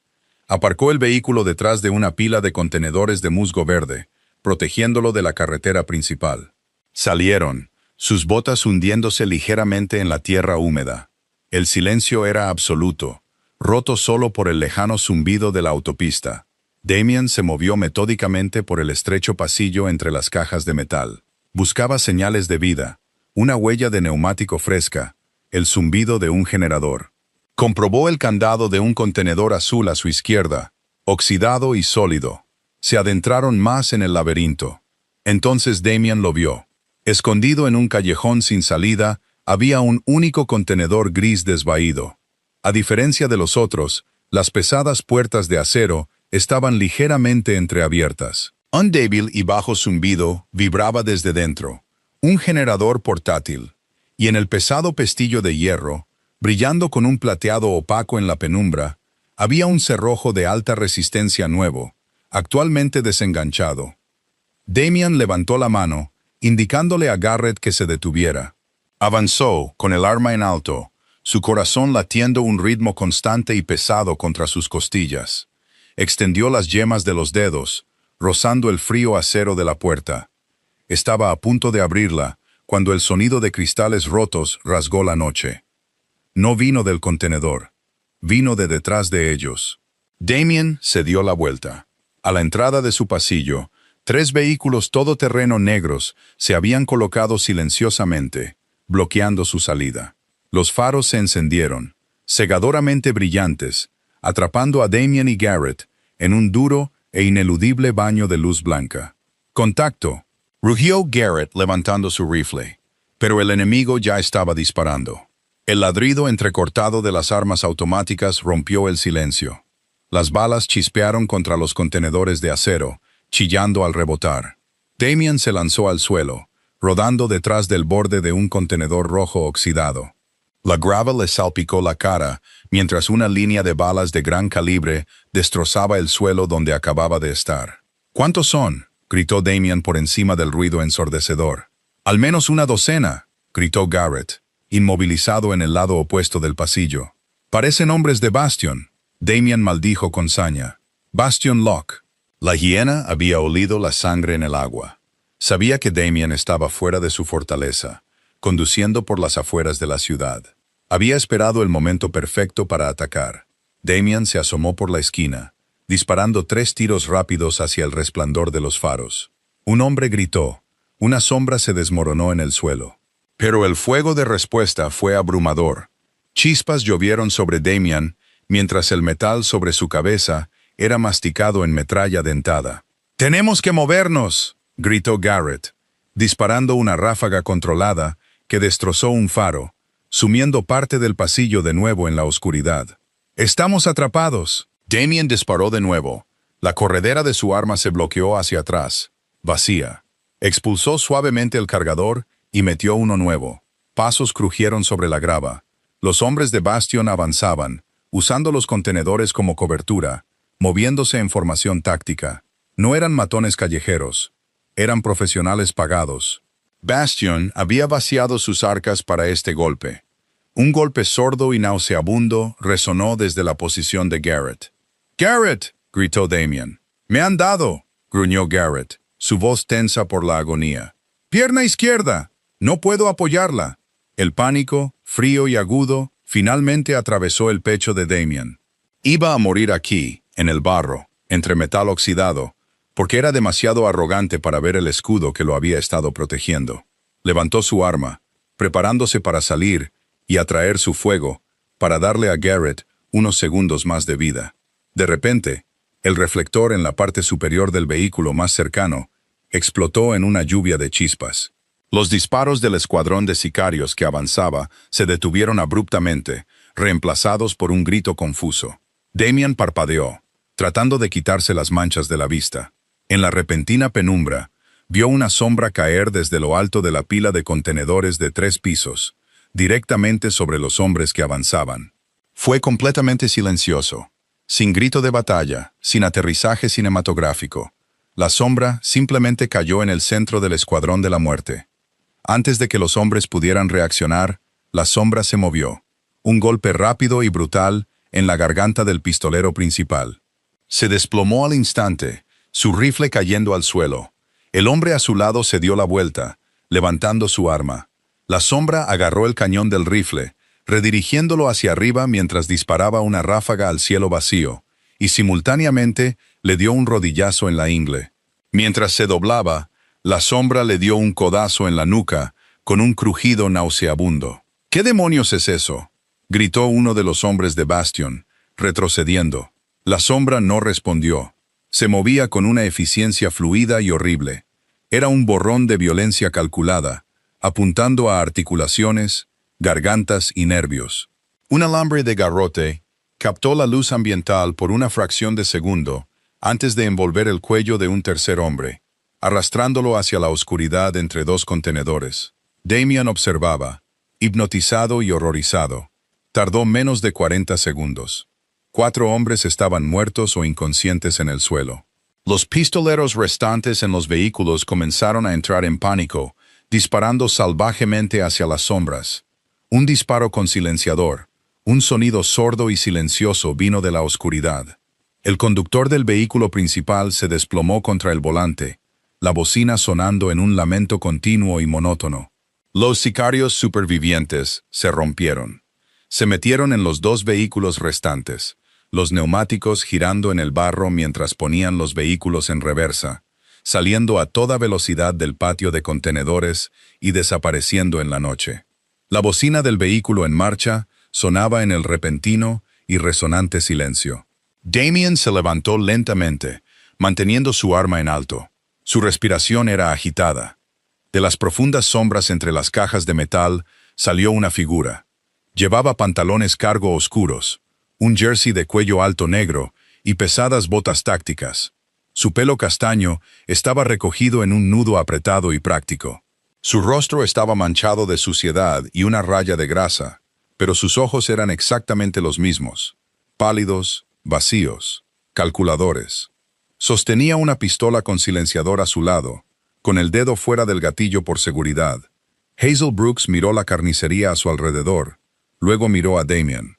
Aparcó el vehículo detrás de una pila de contenedores de musgo verde, protegiéndolo de la carretera principal. Salieron, sus botas hundiéndose ligeramente en la tierra húmeda. El silencio era absoluto, roto solo por el lejano zumbido de la autopista. Damian se movió metódicamente por el estrecho pasillo entre las cajas de metal. Buscaba señales de vida, una huella de neumático fresca, el zumbido de un generador. Comprobó el candado de un contenedor azul a su izquierda, oxidado y sólido. Se adentraron más en el laberinto. Entonces Damian lo vio. Escondido en un callejón sin salida, había un único contenedor gris desvaído. A diferencia de los otros, las pesadas puertas de acero estaban ligeramente entreabiertas. Un débil y bajo zumbido vibraba desde dentro, un generador portátil, y en el pesado pestillo de hierro, brillando con un plateado opaco en la penumbra, había un cerrojo de alta resistencia nuevo, actualmente desenganchado. Damian levantó la mano, indicándole a Garrett que se detuviera. Avanzó, con el arma en alto, su corazón latiendo un ritmo constante y pesado contra sus costillas. Extendió las yemas de los dedos, rozando el frío acero de la puerta. Estaba a punto de abrirla, cuando el sonido de cristales rotos rasgó la noche. No vino del contenedor, vino de detrás de ellos. Damian se dio la vuelta. A la entrada de su pasillo, 3 vehículos todoterreno negros se habían colocado silenciosamente, bloqueando su salida. Los faros se encendieron, cegadoramente brillantes, atrapando a Damian y Garrett en un duro e ineludible baño de luz blanca. «Contacto», rugió Garrett levantando su rifle, pero el enemigo ya estaba disparando. El ladrido entrecortado de las armas automáticas rompió el silencio. Las balas chispearon contra los contenedores de acero, chillando al rebotar. Damian se lanzó al suelo, rodando detrás del borde de un contenedor rojo oxidado. La grava le salpicó la cara, mientras una línea de balas de gran calibre destrozaba el suelo donde acababa de estar. «¿Cuántos son?», gritó Damian por encima del ruido ensordecedor. «Al menos una docena», gritó Garrett, inmovilizado en el lado opuesto del pasillo. «Parecen hombres de Bastion», Damian maldijo con saña. «Bastion Lock». La hiena había olido la sangre en el agua. Sabía que Damian estaba fuera de su fortaleza, conduciendo por las afueras de la ciudad. Había esperado el momento perfecto para atacar. Damian se asomó por la esquina, disparando 3 tiros rápidos hacia el resplandor de los faros. Un hombre gritó. Una sombra se desmoronó en el suelo. Pero el fuego de respuesta fue abrumador. Chispas llovieron sobre Damian, mientras el metal sobre su cabeza era masticado en metralla dentada. «¡Tenemos que movernos!», gritó Garrett, disparando una ráfaga controlada que destrozó un faro, sumiendo parte del pasillo de nuevo en la oscuridad. «¡Estamos atrapados!». Damian disparó de nuevo. La corredera de su arma se bloqueó hacia atrás, vacía. Expulsó suavemente el cargador y metió uno nuevo. Pasos crujieron sobre la grava. Los hombres de Bastion avanzaban, usando los contenedores como cobertura, moviéndose en formación táctica. No eran matones callejeros, eran profesionales pagados. Bastion había vaciado sus arcas para este golpe. Un golpe sordo y nauseabundo resonó desde la posición de Garrett. «¡Garrett!», gritó Damian. «¡Me han dado!», gruñó Garrett, su voz tensa por la agonía. «¡Pierna izquierda! No puedo apoyarla». El pánico, frío y agudo, finalmente atravesó el pecho de Damian. Iba a morir aquí, en el barro, entre metal oxidado, porque era demasiado arrogante para ver el escudo que lo había estado protegiendo. Levantó su arma, preparándose para salir y atraer su fuego, para darle a Garrett unos segundos más de vida. De repente, el reflector en la parte superior del vehículo más cercano explotó en una lluvia de chispas. Los disparos del escuadrón de sicarios que avanzaba se detuvieron abruptamente, reemplazados por un grito confuso. Damian parpadeó. tratando de quitarse las manchas de la vista. En la repentina penumbra, vio una sombra caer desde lo alto de la pila de contenedores de 3 pisos, directamente sobre los hombres que avanzaban. Fue completamente silencioso, sin grito de batalla, sin aterrizaje cinematográfico. La sombra simplemente cayó en el centro del escuadrón de la muerte. Antes de que los hombres pudieran reaccionar, la sombra se movió. Un golpe rápido y brutal en la garganta del pistolero principal. Se desplomó al instante, su rifle cayendo al suelo. El hombre a su lado se dio la vuelta, levantando su arma. La sombra agarró el cañón del rifle, redirigiéndolo hacia arriba mientras disparaba una ráfaga al cielo vacío, y simultáneamente le dio un rodillazo en la ingle. Mientras se doblaba, la sombra le dio un codazo en la nuca, con un crujido nauseabundo. ¿Qué demonios es eso?, gritó uno de los hombres de Bastion, retrocediendo. La sombra no respondió. Se movía con una eficiencia fluida y horrible. Era un borrón de violencia calculada, apuntando a articulaciones, gargantas y nervios. Un alambre de garrote captó la luz ambiental por una fracción de segundo antes de envolver el cuello de un tercer hombre, arrastrándolo hacia la oscuridad entre 2 contenedores. Damian observaba, hipnotizado y horrorizado. Tardó menos de 40 segundos. 4 hombres estaban muertos o inconscientes en el suelo. Los pistoleros restantes en los vehículos comenzaron a entrar en pánico, disparando salvajemente hacia las sombras. Un disparo con silenciador, un sonido sordo y silencioso vino de la oscuridad. El conductor del vehículo principal se desplomó contra el volante, la bocina sonando en un lamento continuo y monótono. Los sicarios supervivientes se rompieron. Se metieron en los 2 vehículos restantes, los neumáticos girando en el barro mientras ponían los vehículos en reversa, saliendo a toda velocidad del patio de contenedores y desapareciendo en la noche. La bocina del vehículo en marcha sonaba en el repentino y resonante silencio. Damian se levantó lentamente, manteniendo su arma en alto. Su respiración era agitada. De las profundas sombras entre las cajas de metal salió una figura. Llevaba pantalones cargo oscuros, un jersey de cuello alto negro y pesadas botas tácticas. Su pelo castaño estaba recogido en un nudo apretado y práctico. Su rostro estaba manchado de suciedad y una raya de grasa, pero sus ojos eran exactamente los mismos, pálidos, vacíos, calculadores. Sostenía una pistola con silenciador a su lado, con el dedo fuera del gatillo por seguridad. Hazel Brooks miró la carnicería a su alrededor, luego miró a Damian.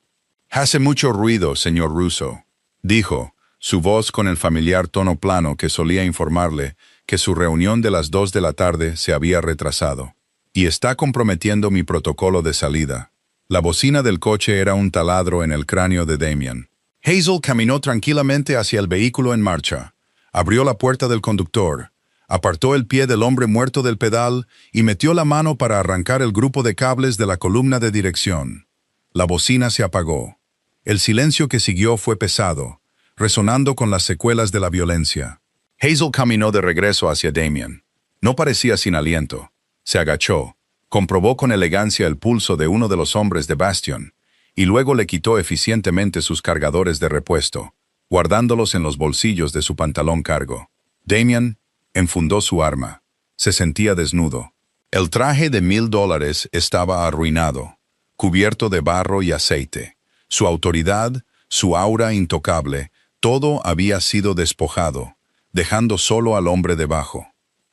«Hace mucho ruido, señor Russo», dijo, su voz con el familiar tono plano que solía informarle que su reunión de las 2 de la tarde se había retrasado. «Y está comprometiendo mi protocolo de salida». La bocina del coche era un taladro en el cráneo de Damian. Hazel caminó tranquilamente hacia el vehículo en marcha, abrió la puerta del conductor, apartó el pie del hombre muerto del pedal y metió la mano para arrancar el grupo de cables de la columna de dirección. La bocina se apagó. El silencio que siguió fue pesado, resonando con las secuelas de la violencia. Hazel caminó de regreso hacia Damian. No parecía sin aliento. Se agachó, comprobó con elegancia el pulso de uno de los hombres de Bastion, y luego le quitó eficientemente sus cargadores de repuesto, guardándolos en los bolsillos de su pantalón cargo. Damian enfundó su arma. Se sentía desnudo. El traje de $1000 estaba arruinado, cubierto de barro y aceite. Su autoridad, su aura intocable, todo había sido despojado, dejando solo al hombre debajo.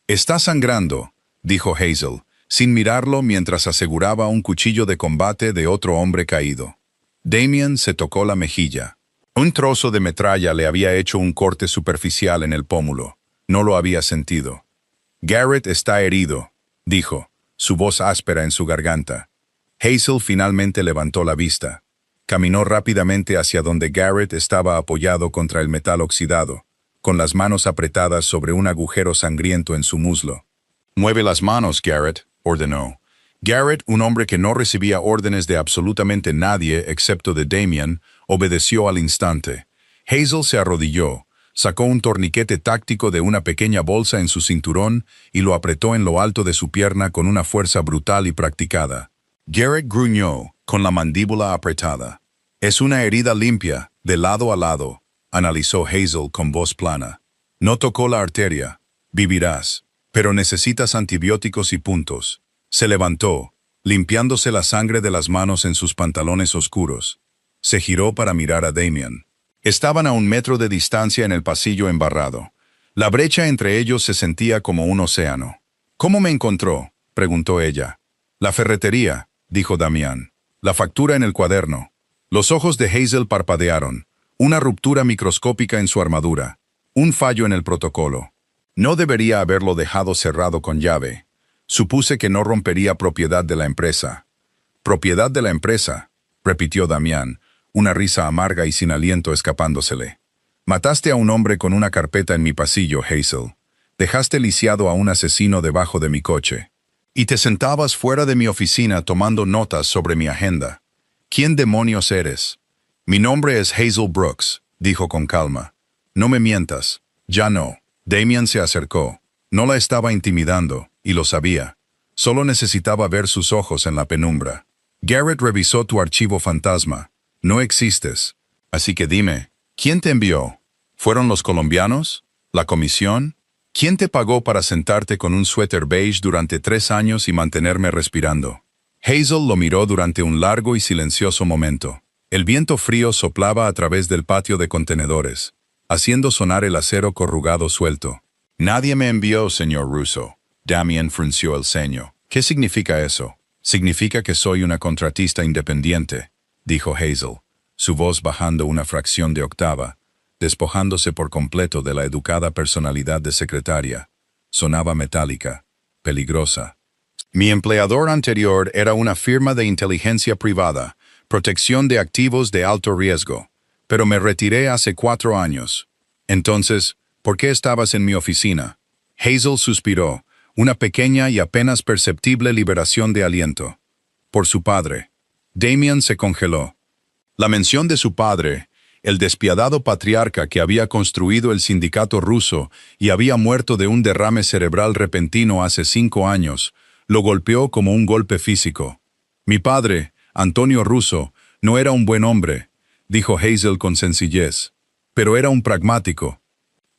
«Está sangrando», dijo Hazel, sin mirarlo mientras aseguraba un cuchillo de combate de otro hombre caído. Damian se tocó la mejilla. Un trozo de metralla le había hecho un corte superficial en el pómulo. No lo había sentido. «Garrett está herido», dijo, su voz áspera en su garganta. Hazel finalmente levantó la vista. Caminó rápidamente hacia donde Garrett estaba apoyado contra el metal oxidado, con las manos apretadas sobre un agujero sangriento en su muslo. «Mueve las manos, Garrett», ordenó. Garrett, un hombre que no recibía órdenes de absolutamente nadie excepto de Damian, obedeció al instante. Hazel se arrodilló, sacó un torniquete táctico de una pequeña bolsa en su cinturón y lo apretó en lo alto de su pierna con una fuerza brutal y practicada. Garrett gruñó, con la mandíbula apretada. «Es una herida limpia, de lado a lado», analizó Hazel con voz plana. No tocó la arteria. Vivirás. Pero necesitas antibióticos y puntos. Se levantó, limpiándose la sangre de las manos en sus pantalones oscuros. Se giró para mirar a Damien. Estaban a 1 metro de distancia en el pasillo embarrado. La brecha entre ellos se sentía como un océano. ¿Cómo me encontró?, preguntó ella. La ferretería, dijo Damián. La factura en el cuaderno. Los ojos de Hazel parpadearon. Una ruptura microscópica en su armadura. Un fallo en el protocolo. No debería haberlo dejado cerrado con llave. Supuse que no rompería propiedad de la empresa. «Propiedad de la empresa», repitió Damián, una risa amarga y sin aliento escapándosele. «Mataste a un hombre con una carpeta en mi pasillo, Hazel. Dejaste lisiado a un asesino debajo de mi coche. Y te sentabas fuera de mi oficina tomando notas sobre mi agenda. ¿Quién demonios eres?» «Mi nombre es Hazel Brooks», dijo con calma. «No me mientas». «Ya no». Damien se acercó. No la estaba intimidando, y lo sabía. Solo necesitaba ver sus ojos en la penumbra. «Garrett revisó tu archivo fantasma. No existes. Así que dime, ¿quién te envió? ¿Fueron los colombianos? ¿La comisión? ¿Quién te pagó para sentarte con un suéter beige durante 3 años y mantenerme respirando?» Hazel lo miró durante un largo y silencioso momento. El viento frío soplaba a través del patio de contenedores, haciendo sonar el acero corrugado suelto. «Nadie me envió, señor Russo». Damien frunció el ceño. «¿Qué significa eso?» «Significa que soy una contratista independiente», dijo Hazel, su voz bajando una fracción de octava, despojándose por completo de la educada personalidad de secretaria. Sonaba metálica, peligrosa. «Mi empleador anterior era una firma de inteligencia privada, protección de activos de alto riesgo, pero me retiré hace 4 años. Entonces, ¿por qué estabas en mi oficina?» Hazel suspiró, una pequeña y apenas perceptible liberación de aliento. «Por su padre». Damien se congeló. La mención de su padre, el despiadado patriarca que había construido el sindicato ruso y había muerto de un derrame cerebral repentino hace 5 años, lo golpeó como un golpe físico. «Mi padre, Antonio Russo, no era un buen hombre», dijo Hazel con sencillez, «pero era un pragmático».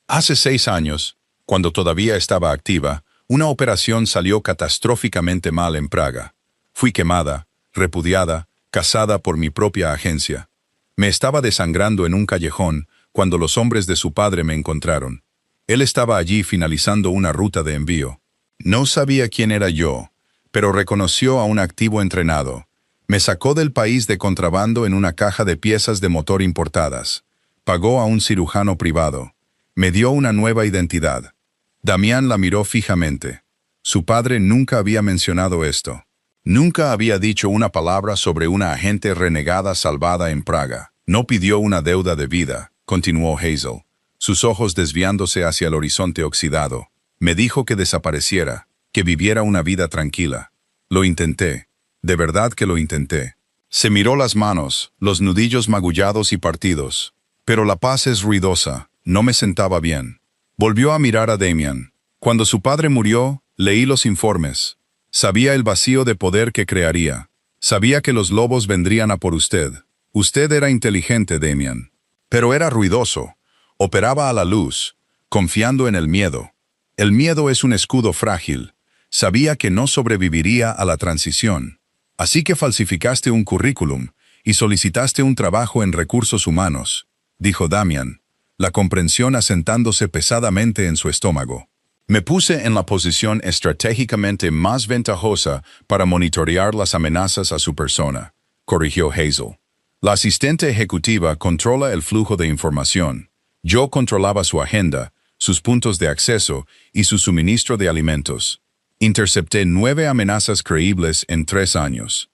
Hace 6 años, cuando todavía estaba activa, una operación salió catastróficamente mal en Praga. Fui quemada, repudiada, casada por mi propia agencia. Me estaba desangrando en un callejón cuando los hombres de su padre me encontraron. Él estaba allí finalizando una ruta de envío. No sabía quién era yo, pero reconoció a un activo entrenado. Me sacó del país de contrabando en una caja de piezas de motor importadas. Pagó a un cirujano privado. Me dio una nueva identidad. Damián la miró fijamente. Su padre nunca había mencionado esto. Nunca había dicho una palabra sobre una agente renegada salvada en Praga. No pidió una deuda de vida, continuó Hazel, sus ojos desviándose hacia el horizonte oxidado. Me dijo que desapareciera, que viviera una vida tranquila. Lo intenté. De verdad que lo intenté. Se miró las manos, los nudillos magullados y partidos. Pero la paz es ruidosa. No me sentaba bien. Volvió a mirar a Damien. Cuando su padre murió, leí los informes. Sabía el vacío de poder que crearía. Sabía que los lobos vendrían a por usted. Usted era inteligente, Damien. Pero era ruidoso. Operaba a la luz, confiando en el miedo. El miedo es un escudo frágil. Sabía que no sobreviviría a la transición. Así que falsificaste un currículum y solicitaste un trabajo en recursos humanos, dijo Damián, la comprensión asentándose pesadamente en su estómago. Me puse en la posición estratégicamente más ventajosa para monitorear las amenazas a su persona, corrigió Hazel. La asistente ejecutiva controla el flujo de información. Yo controlaba su agenda, sus puntos de acceso y su suministro de alimentos. Intercepté 9 amenazas creíbles en 3 años.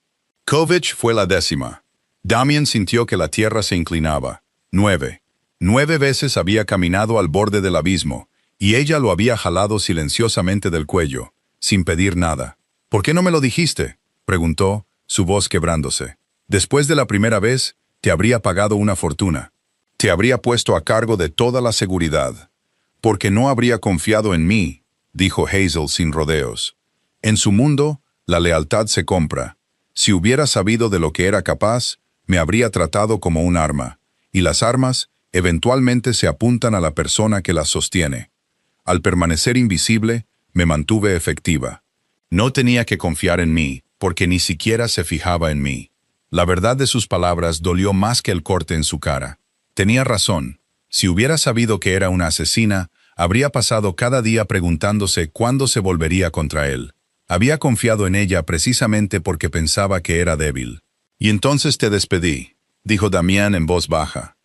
Kovich fue la 10ª. Damian sintió que la tierra se inclinaba. 9. 9 veces había caminado al borde del abismo, y ella lo había jalado silenciosamente del cuello, sin pedir nada. «¿Por qué no me lo dijiste?», preguntó, su voz quebrándose. «Después de la primera vez, te habría pagado una fortuna. Te habría puesto a cargo de toda la seguridad. Porque no habría confiado en mí», dijo Hazel sin rodeos. «En su mundo, la lealtad se compra. Si hubiera sabido de lo que era capaz, me habría tratado como un arma, y las armas Eventualmente se apuntan a la persona que las sostiene. Al permanecer invisible, me mantuve efectiva. No tenía que confiar en mí, porque ni siquiera se fijaba en mí. La verdad de sus palabras dolió más que el corte en su cara. Tenía razón. Si hubiera sabido que era una asesina, habría pasado cada día preguntándose cuándo se volvería contra él. Había confiado en ella precisamente porque pensaba que era débil. «Y entonces te despedí», dijo Damián en voz baja.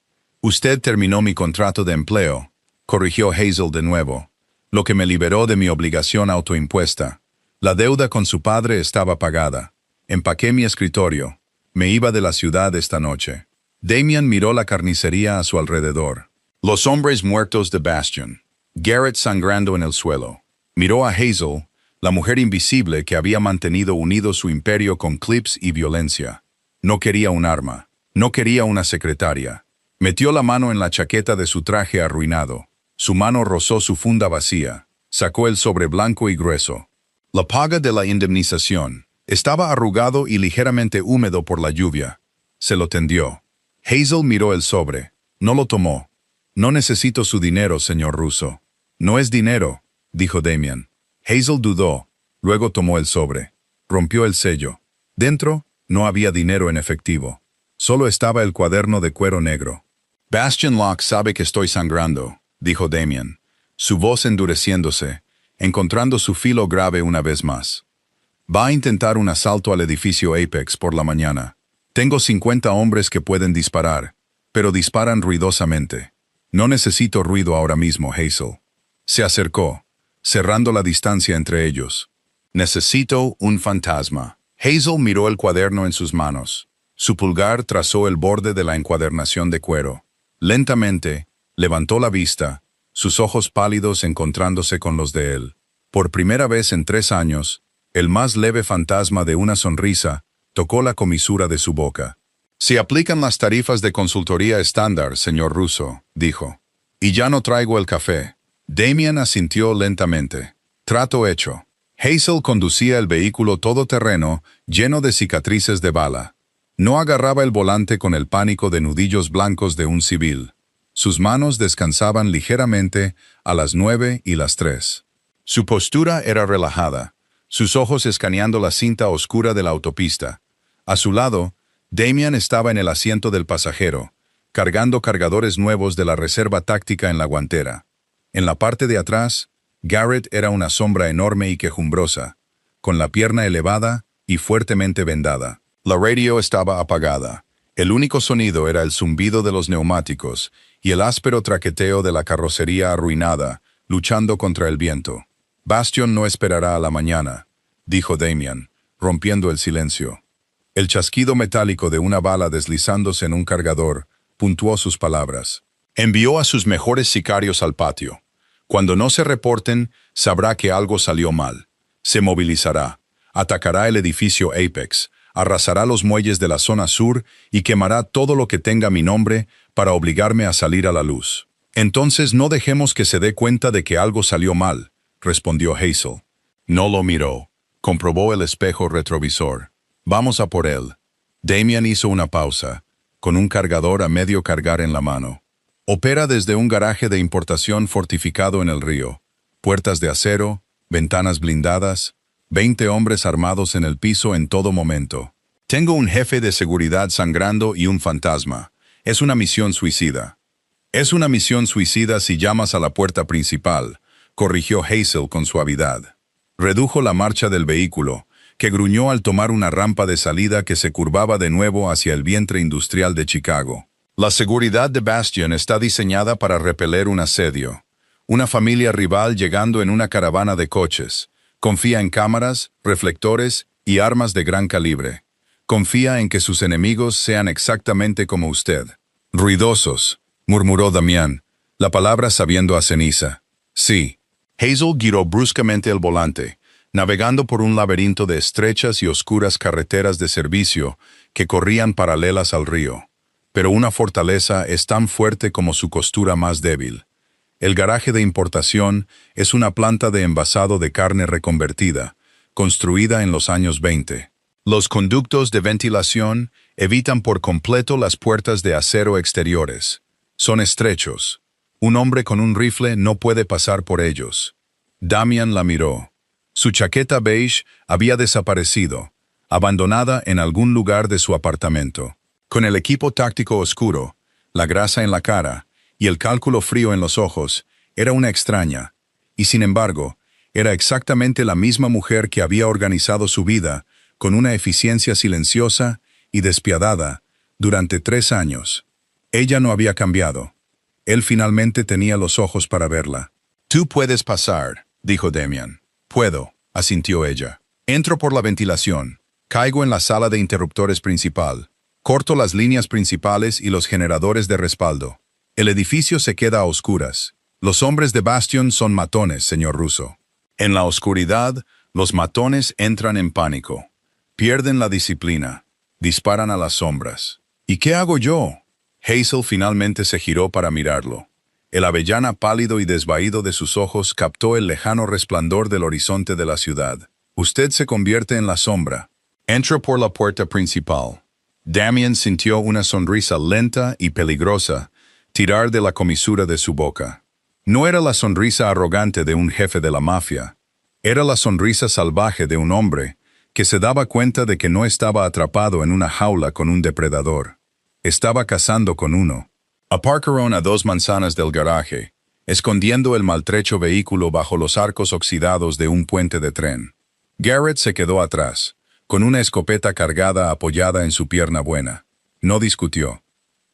«Usted terminó mi contrato de empleo», corrigió Hazel de nuevo, «lo que me liberó de mi obligación autoimpuesta. La deuda con su padre estaba pagada. Empaqué mi escritorio. Me iba de la ciudad esta noche». Damian miró la carnicería a su alrededor. Los hombres muertos de Bastion. Garrett sangrando en el suelo. Miró a Hazel, la mujer invisible que había mantenido unido su imperio con clips y violencia. No quería un arma. No quería una secretaria. Metió la mano en la chaqueta de su traje arruinado. Su mano rozó su funda vacía. Sacó el sobre blanco y grueso. La paga de la indemnización. Estaba arrugado y ligeramente húmedo por la lluvia. Se lo tendió. Hazel miró el sobre. No lo tomó. «No necesito su dinero, señor Russo». «No es dinero», dijo Damian. Hazel dudó. Luego tomó el sobre. Rompió el sello. Dentro, no había dinero en efectivo. Solo estaba el cuaderno de cuero negro. «Bastion Locke sabe que estoy sangrando», dijo Damian, su voz endureciéndose, encontrando su filo grave una vez más. «Va a intentar un asalto al edificio Apex por la mañana. Tengo 50 hombres que pueden disparar, pero disparan ruidosamente. No necesito ruido ahora mismo, Hazel». Se acercó, cerrando la distancia entre ellos. «Necesito un fantasma». Hazel miró el cuaderno en sus manos. Su pulgar trazó el borde de la encuadernación de cuero. Lentamente, levantó la vista, sus ojos pálidos encontrándose con los de él. Por primera vez en 3 años, el más leve fantasma de una sonrisa tocó la comisura de su boca. «Se aplican las tarifas de consultoría estándar, señor Russo», dijo. «Y ya no traigo el café». Damian asintió lentamente. Trato hecho. Hazel conducía el vehículo todoterreno lleno de cicatrices de bala. No agarraba el volante con el pánico de nudillos blancos de un civil. Sus manos descansaban ligeramente a las 9 y las 3. Su postura era relajada, sus ojos escaneando la cinta oscura de la autopista. A su lado, Damian estaba en el asiento del pasajero, cargando cargadores nuevos de la reserva táctica en la guantera. En la parte de atrás, Garrett era una sombra enorme y quejumbrosa, con la pierna elevada y fuertemente vendada. La radio estaba apagada. El único sonido era el zumbido de los neumáticos y el áspero traqueteo de la carrocería arruinada, luchando contra el viento. «Bastion no esperará a la mañana», dijo Damian, rompiendo el silencio. El chasquido metálico de una bala deslizándose en un cargador puntuó sus palabras. Envió a sus mejores sicarios al patio. Cuando no se reporten, sabrá que algo salió mal. Se movilizará, atacará el edificio Apex, arrasará los muelles de la zona sur y quemará todo lo que tenga mi nombre para obligarme a salir a la luz. «Entonces no dejemos que se dé cuenta de que algo salió mal», respondió Hazel. No lo miró. Comprobó el espejo retrovisor. «Vamos a por él». Damian hizo una pausa, con un cargador a medio cargar en la mano. Opera desde un garaje de importación fortificado en el río. Puertas de acero, ventanas blindadas, 20 hombres armados en el piso en todo momento. «Tengo un jefe de seguridad sangrando y un fantasma. Es una misión suicida». «Es una misión suicida si llamas a la puerta principal», corrigió Hazel con suavidad. Redujo la marcha del vehículo, que gruñó al tomar una rampa de salida que se curvaba de nuevo hacia el vientre industrial de Chicago. La seguridad de Bastion está diseñada para repeler un asedio. Una familia rival llegando en una caravana de coches. Confía en cámaras, reflectores y armas de gran calibre. Confía en que sus enemigos sean exactamente como usted. «Ruidosos», murmuró Damián, la palabra sabiendo a ceniza. «Sí». Hazel giró bruscamente el volante, navegando por un laberinto de estrechas y oscuras carreteras de servicio que corrían paralelas al río. Pero una fortaleza es tan fuerte como su costura más débil. El garaje de importación es una planta de envasado de carne reconvertida, construida en los años 20. Los conductos de ventilación evitan por completo las puertas de acero exteriores. Son estrechos. Un hombre con un rifle no puede pasar por ellos. Damian la miró. Su chaqueta beige había desaparecido, abandonada en algún lugar de su apartamento. Con el equipo táctico oscuro, la grasa en la cara y el cálculo frío en los ojos, era una extraña, y sin embargo, era exactamente la misma mujer que había organizado su vida con una eficiencia silenciosa y despiadada durante 3 años. Ella no había cambiado. Él finalmente tenía los ojos para verla. «Tú puedes pasar», dijo Damian. «Puedo», asintió ella. «Entro por la ventilación. Caigo en la sala de interruptores principal. Corto las líneas principales y los generadores de respaldo. El edificio se queda a oscuras. Los hombres de Bastion son matones, señor Russo. En la oscuridad, los matones entran en pánico. Pierden la disciplina. Disparan a las sombras. ¿Y qué hago yo?» Hazel finalmente se giró para mirarlo. El avellana pálido y desvaído de sus ojos captó el lejano resplandor del horizonte de la ciudad. «Usted se convierte en la sombra. Entró por la puerta principal». Damian sintió una sonrisa lenta y peligrosa tirar de la comisura de su boca. No era la sonrisa arrogante de un jefe de la mafia. Era la sonrisa salvaje de un hombre que se daba cuenta de que no estaba atrapado en una jaula con un depredador. Estaba cazando con uno. Aparcaron a 2 manzanas del garaje, escondiendo el maltrecho vehículo bajo los arcos oxidados de un puente de tren. Garrett se quedó atrás, con una escopeta cargada apoyada en su pierna buena. No discutió.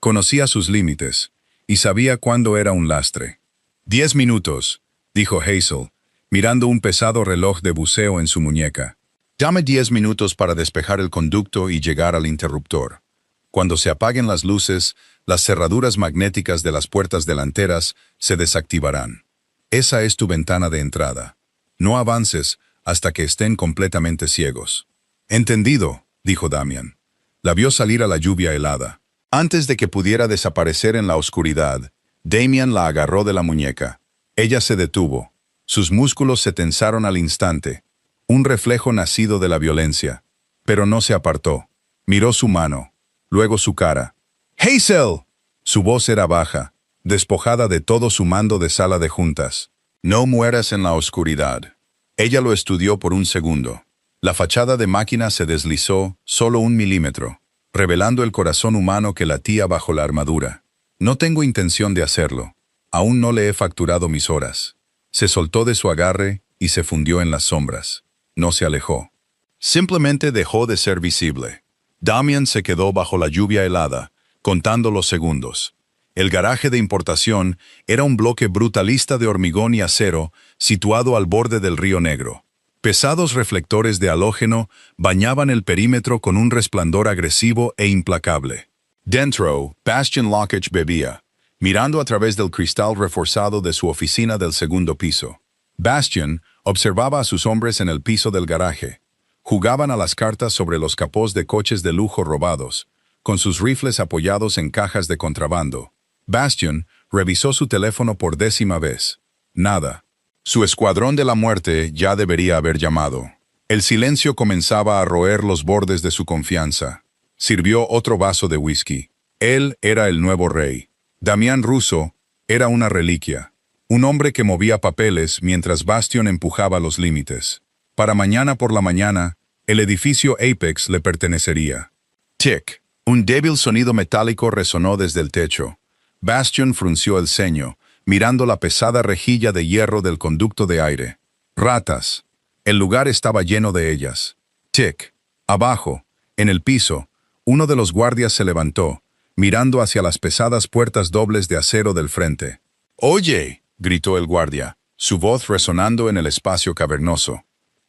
Conocía sus límites, y sabía cuándo era un lastre. 10 minutos, dijo Hazel, mirando un pesado reloj de buceo en su muñeca. Dame 10 minutos para despejar el conducto y llegar al interruptor. Cuando se apaguen las luces, las cerraduras magnéticas de las puertas delanteras se desactivarán. Esa es tu ventana de entrada. No avances hasta que estén completamente ciegos. Entendido, dijo Damian. La vio salir a la lluvia helada. Antes de que pudiera desaparecer en la oscuridad, Damian la agarró de la muñeca. Ella se detuvo. Sus músculos se tensaron al instante. Un reflejo nacido de la violencia. Pero no se apartó. Miró su mano. Luego su cara. «¡Hazel!» Su voz era baja, despojada de todo su mando de sala de juntas. «No mueras en la oscuridad». Ella lo estudió por un segundo. La fachada de máquina se deslizó solo 1 milímetro, revelando el corazón humano que latía bajo la armadura. «No tengo intención de hacerlo. Aún no le he facturado mis horas». Se soltó de su agarre y se fundió en las sombras. No se alejó. Simplemente dejó de ser visible. Damian se quedó bajo la lluvia helada, contando los segundos. El garaje de importación era un bloque brutalista de hormigón y acero situado al borde del Río Negro. Pesados reflectores de halógeno bañaban el perímetro con un resplandor agresivo e implacable. Dentro, Bastian Lockett bebía, mirando a través del cristal reforzado de su oficina del segundo piso. Bastian observaba a sus hombres en el piso del garaje. Jugaban a las cartas sobre los capós de coches de lujo robados, con sus rifles apoyados en cajas de contrabando. Bastian revisó su teléfono por 10ª vez. Nada. Su escuadrón de la muerte ya debería haber llamado. El silencio comenzaba a roer los bordes de su confianza. Sirvió otro vaso de whisky. Él era el nuevo rey. Damian Russo era una reliquia. Un hombre que movía papeles mientras Bastion empujaba los límites. Para mañana por la mañana, el edificio Apex le pertenecería. Tic. Un débil sonido metálico resonó desde el techo. Bastion frunció el ceño, mirando la pesada rejilla de hierro del conducto de aire. Ratas. El lugar estaba lleno de ellas. Tic. Abajo, en el piso, uno de los guardias se levantó, mirando hacia las pesadas puertas dobles de acero del frente. «¡Oye!», gritó el guardia, su voz resonando en el espacio cavernoso.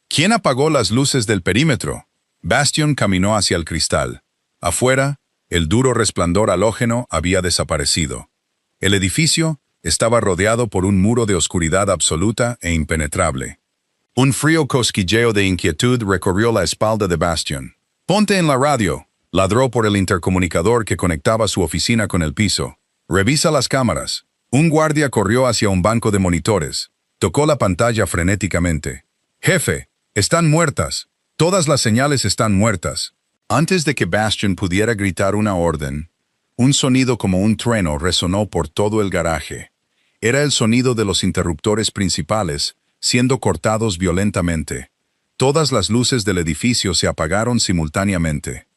«¿Quién apagó las luces del perímetro?». Bastion caminó hacia el cristal. Afuera, el duro resplandor halógeno había desaparecido. El edificio estaba rodeado por un muro de oscuridad absoluta e impenetrable. Un frío cosquilleo de inquietud recorrió la espalda de Bastion. «Ponte en la radio», ladró por el intercomunicador que conectaba su oficina con el piso. «Revisa las cámaras». Un guardia corrió hacia un banco de monitores. Tocó la pantalla frenéticamente. «Jefe, están muertas. Todas las señales están muertas». Antes de que Bastion pudiera gritar una orden, Un sonido como un trueno resonó por todo el garaje. Era el sonido de los interruptores principales, siendo cortados violentamente. Todas las luces del edificio se apagaron simultáneamente.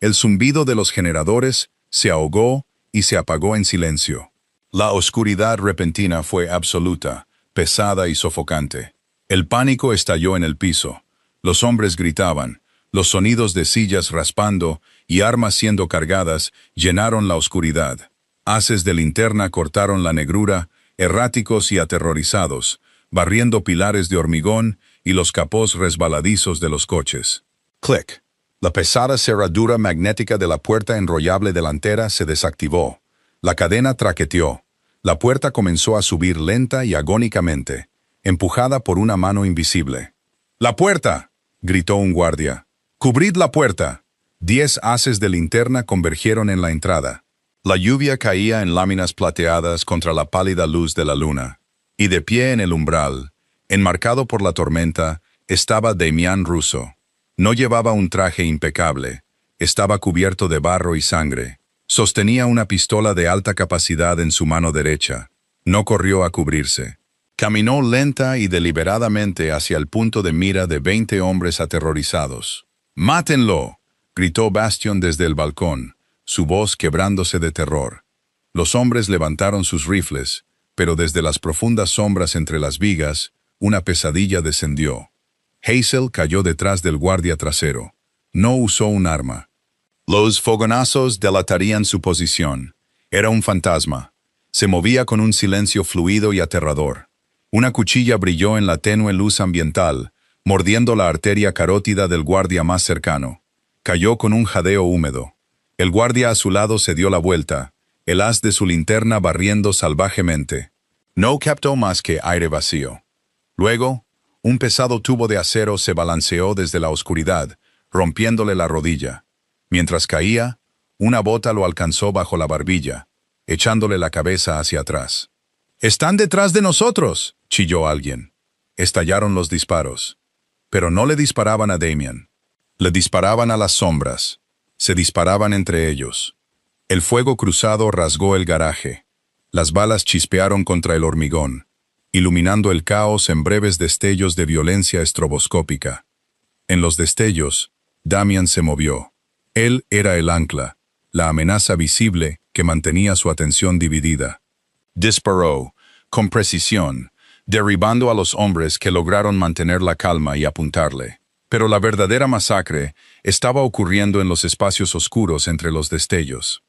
El zumbido de los generadores se ahogó y se apagó en silencio. La oscuridad repentina fue absoluta, pesada y sofocante. El pánico estalló en el piso. Los hombres gritaban. Los sonidos de sillas raspando y armas siendo cargadas llenaron la oscuridad. Haces de linterna cortaron la negrura, erráticos y aterrorizados, barriendo pilares de hormigón y los capós resbaladizos de los coches. Clic. La pesada cerradura magnética de la puerta enrollable delantera se desactivó. La cadena traqueteó. La puerta comenzó a subir lenta y agónicamente, empujada por una mano invisible. ¡La puerta!, gritó un guardia. ¡Cubrid la puerta! 10 haces de linterna convergieron en la entrada. La lluvia caía en láminas plateadas contra la pálida luz de la luna. Y de pie en el umbral, enmarcado por la tormenta, estaba Damian Russo. No llevaba un traje impecable. Estaba cubierto de barro y sangre. Sostenía una pistola de alta capacidad en su mano derecha. No corrió a cubrirse. Caminó lenta y deliberadamente hacia el punto de mira de 20 hombres aterrorizados. ¡Mátenlo!, gritó Bastion desde el balcón, su voz quebrándose de terror. Los hombres levantaron sus rifles, pero desde las profundas sombras entre las vigas, una pesadilla descendió. Hazel cayó detrás del guardia trasero. No usó un arma. Los fogonazos delatarían su posición. Era un fantasma. Se movía con un silencio fluido y aterrador. Una cuchilla brilló en la tenue luz ambiental, mordiendo la arteria carótida del guardia más cercano. Cayó con un jadeo húmedo. El guardia a su lado se dio la vuelta, el haz de su linterna barriendo salvajemente. No captó más que aire vacío. Luego, un pesado tubo de acero se balanceó desde la oscuridad, rompiéndole la rodilla. Mientras caía, una bota lo alcanzó bajo la barbilla, echándole la cabeza hacia atrás. «¡Están detrás de nosotros!», chilló alguien. Estallaron los disparos. Pero no le disparaban a Damian. Le disparaban a las sombras. Se disparaban entre ellos. El fuego cruzado rasgó el garaje. Las balas chispearon contra el hormigón, iluminando el caos en breves destellos de violencia estroboscópica. En los destellos, Damian se movió. Él era el ancla, la amenaza visible que mantenía su atención dividida. Disparó, con precisión, derribando a los hombres que lograron mantener la calma y apuntarle. Pero la verdadera masacre estaba ocurriendo en los espacios oscuros entre los destellos.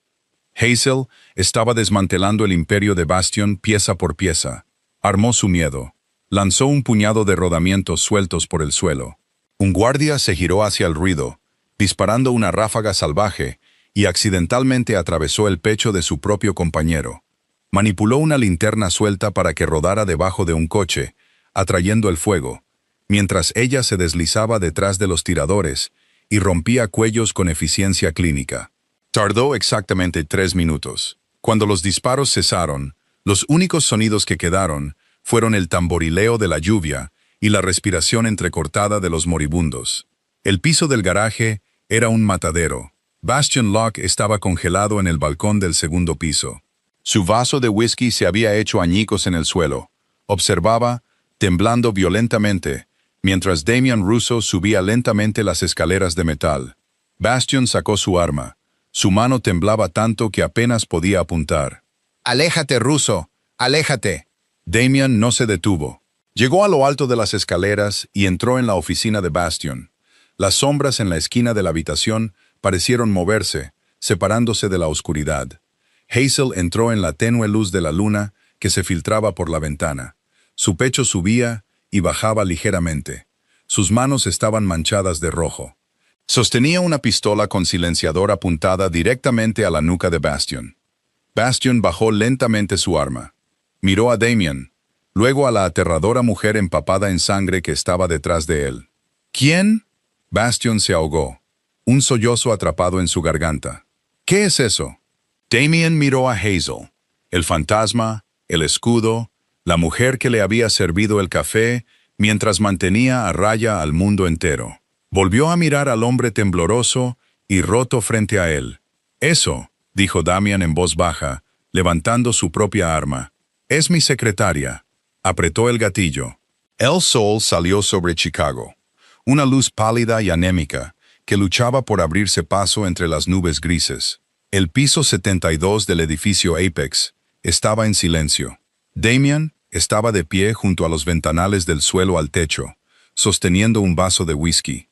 Hazel estaba desmantelando el imperio de Bastion pieza por pieza. Armó su miedo. Lanzó un puñado de rodamientos sueltos por el suelo. Un guardia se giró hacia el ruido, disparando una ráfaga salvaje, y accidentalmente atravesó el pecho de su propio compañero. Manipuló una linterna suelta para que rodara debajo de un coche, atrayendo el fuego, mientras ella se deslizaba detrás de los tiradores y rompía cuellos con eficiencia clínica. Tardó exactamente 3 minutos. Cuando los disparos cesaron, los únicos sonidos que quedaron fueron el tamborileo de la lluvia y la respiración entrecortada de los moribundos. El piso del garaje era un matadero. Bastion Locke estaba congelado en el balcón del segundo piso. Su vaso de whisky se había hecho añicos en el suelo. Observaba, temblando violentamente, mientras Damian Russo subía lentamente las escaleras de metal. Bastion sacó su arma. Su mano temblaba tanto que apenas podía apuntar. «¡Aléjate, Russo! ¡Aléjate!». Damian no se detuvo. Llegó a lo alto de las escaleras y entró en la oficina de Bastion. Las sombras en la esquina de la habitación parecieron moverse, separándose de la oscuridad. Hazel entró en la tenue luz de la luna que se filtraba por la ventana. Su pecho subía y bajaba ligeramente. Sus manos estaban manchadas de rojo. Sostenía una pistola con silenciador apuntada directamente a la nuca de Bastion. Bastion bajó lentamente su arma. Miró a Damian, luego a la aterradora mujer empapada en sangre que estaba detrás de él. ¿Quién? Bastion se ahogó. Un sollozo atrapado en su garganta. ¿Qué es eso? Damian miró a Hazel, el fantasma, el escudo, la mujer que le había servido el café mientras mantenía a raya al mundo entero. Volvió a mirar al hombre tembloroso y roto frente a él. Eso, dijo Damian en voz baja, levantando su propia arma. Es mi secretaria. Apretó el gatillo. El sol salió sobre Chicago. Una luz pálida y anémica que luchaba por abrirse paso entre las nubes grises. El piso 72 del edificio Apex estaba en silencio. Damian estaba de pie junto a los ventanales del suelo al techo, sosteniendo un vaso de whisky.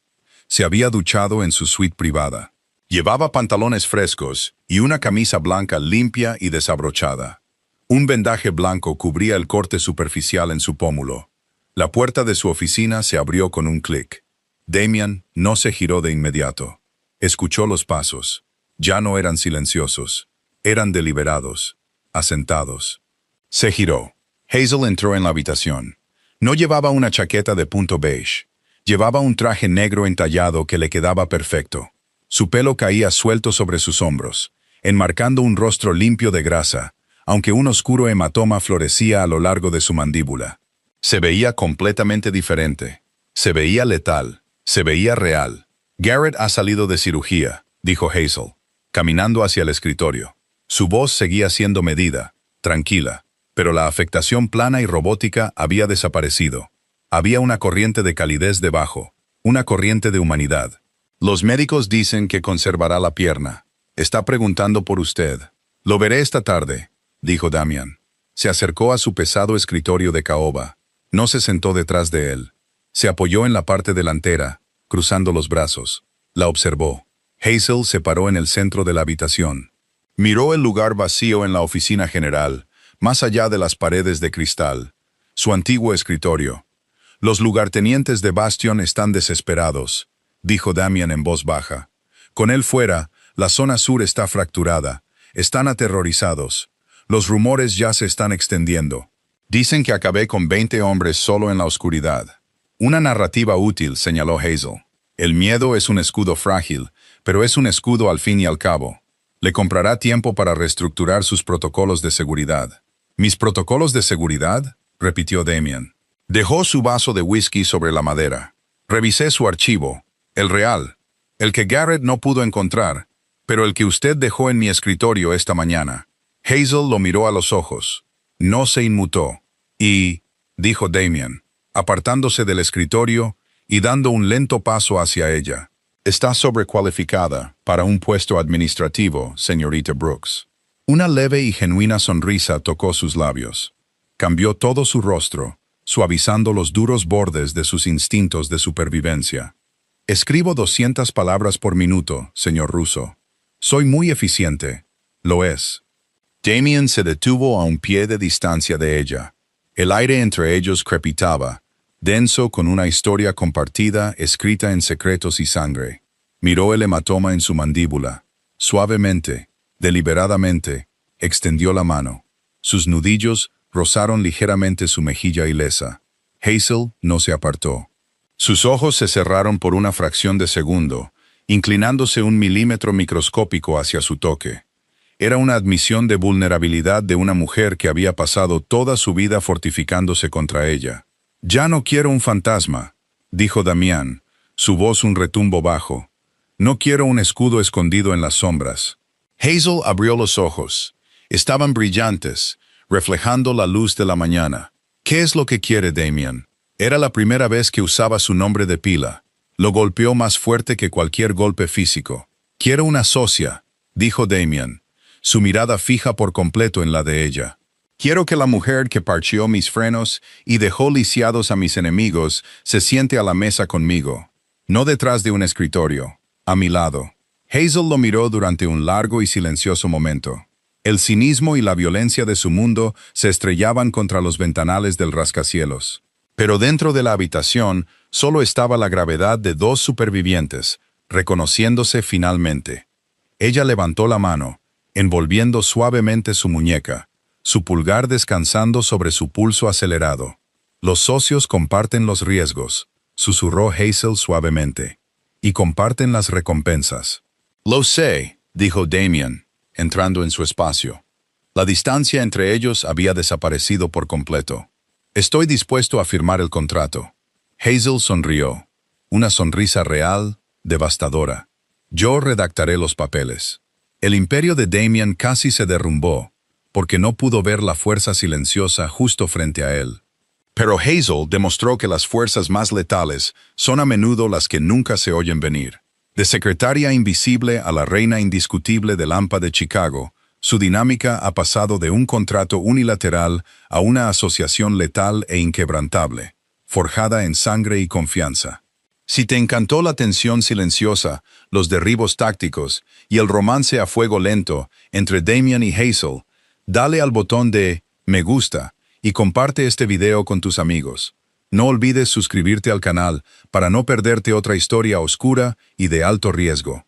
Se había duchado en su suite privada. Llevaba pantalones frescos y una camisa blanca limpia y desabrochada. Un vendaje blanco cubría el corte superficial en su pómulo. La puerta de su oficina se abrió con un clic. Damian no se giró de inmediato. Escuchó los pasos. Ya no eran silenciosos. Eran deliberados, asentados. Se giró. Hazel entró en la habitación. No llevaba una chaqueta de punto beige. Llevaba un traje negro entallado que le quedaba perfecto. Su pelo caía suelto sobre sus hombros, enmarcando un rostro limpio de grasa, aunque un oscuro hematoma florecía a lo largo de su mandíbula. Se veía completamente diferente. Se veía letal. Se veía real. Garrett ha salido de cirugía, dijo Hazel, caminando hacia el escritorio. Su voz seguía siendo medida, tranquila, pero la afectación plana y robótica había desaparecido. Había una corriente de calidez debajo, una corriente de humanidad. Los médicos dicen que conservará la pierna. Está preguntando por usted. Lo veré esta tarde, dijo Damian. Se acercó a su pesado escritorio de caoba. No se sentó detrás de él. Se apoyó en la parte delantera, cruzando los brazos. La observó. Hazel se paró en el centro de la habitación. Miró el lugar vacío en la oficina general, más allá de las paredes de cristal. Su antiguo escritorio. Los lugartenientes de Bastion están desesperados, dijo Damian en voz baja. Con él fuera, la zona sur está fracturada. Están aterrorizados. Los rumores ya se están extendiendo. Dicen que acabé con 20 hombres solo en la oscuridad. Una narrativa útil, señaló Hazel. El miedo es un escudo frágil, pero es un escudo al fin y al cabo. Le comprará tiempo para reestructurar sus protocolos de seguridad. ¿Mis protocolos de seguridad?, repitió Damian. Dejó su vaso de whisky sobre la madera. Revisé su archivo, el real, el que Garrett no pudo encontrar, pero el que usted dejó en mi escritorio esta mañana. Hazel lo miró a los ojos. No se inmutó. Dijo Damian, apartándose del escritorio y dando un lento paso hacia ella. Está sobrecualificada para un puesto administrativo, señorita Brooks. Una leve y genuina sonrisa tocó sus labios. Cambió todo su rostro, suavizando los duros bordes de sus instintos de supervivencia. Escribo 200 palabras por minuto, señor Russo. Soy muy eficiente. Lo es. Damian se detuvo a un pie de distancia de ella. El aire entre ellos crepitaba, denso con una historia compartida escrita en secretos y sangre. Miró el hematoma en su mandíbula. Suavemente, deliberadamente, extendió la mano. Sus nudillos rozaron ligeramente su mejilla ilesa. Hazel no se apartó. Sus ojos se cerraron por una fracción de segundo, inclinándose 1 milímetro microscópico hacia su toque. Era una admisión de vulnerabilidad de una mujer que había pasado toda su vida fortificándose contra ella. «Ya no quiero un fantasma», dijo Damian, su voz un retumbo bajo. «No quiero un escudo escondido en las sombras». Hazel abrió los ojos. Estaban brillantes, reflejando la luz de la mañana. «¿Qué es lo que quiere, Damian?» Era la primera vez que usaba su nombre de pila. Lo golpeó más fuerte que cualquier golpe físico. «Quiero una socia», dijo Damian, su mirada fija por completo en la de ella. «Quiero que la mujer que parcheó mis frenos y dejó lisiados a mis enemigos se siente a la mesa conmigo. No detrás de un escritorio, a mi lado». Hazel lo miró durante un largo y silencioso momento. El cinismo y la violencia de su mundo se estrellaban contra los ventanales del rascacielos. Pero dentro de la habitación solo estaba la gravedad de 2 supervivientes, reconociéndose finalmente. Ella levantó la mano, envolviendo suavemente su muñeca, su pulgar descansando sobre su pulso acelerado. «Los socios comparten los riesgos», susurró Hazel suavemente, «y comparten las recompensas». «Lo sé», dijo Damian, entrando en su espacio. La distancia entre ellos había desaparecido por completo. «Estoy dispuesto a firmar el contrato». Hazel sonrió, una sonrisa real, devastadora. «Yo redactaré los papeles». El imperio de Damian casi se derrumbó, porque no pudo ver la fuerza silenciosa justo frente a él. Pero Hazel demostró que las fuerzas más letales son a menudo las que nunca se oyen venir. De secretaria invisible a la reina indiscutible del AMPA de Chicago, su dinámica ha pasado de un contrato unilateral a una asociación letal e inquebrantable, forjada en sangre y confianza. Si te encantó la tensión silenciosa, los derribos tácticos y el romance a fuego lento entre Damian y Hazel, dale al botón de me gusta y comparte este video con tus amigos. No olvides suscribirte al canal para no perderte otra historia oscura y de alto riesgo.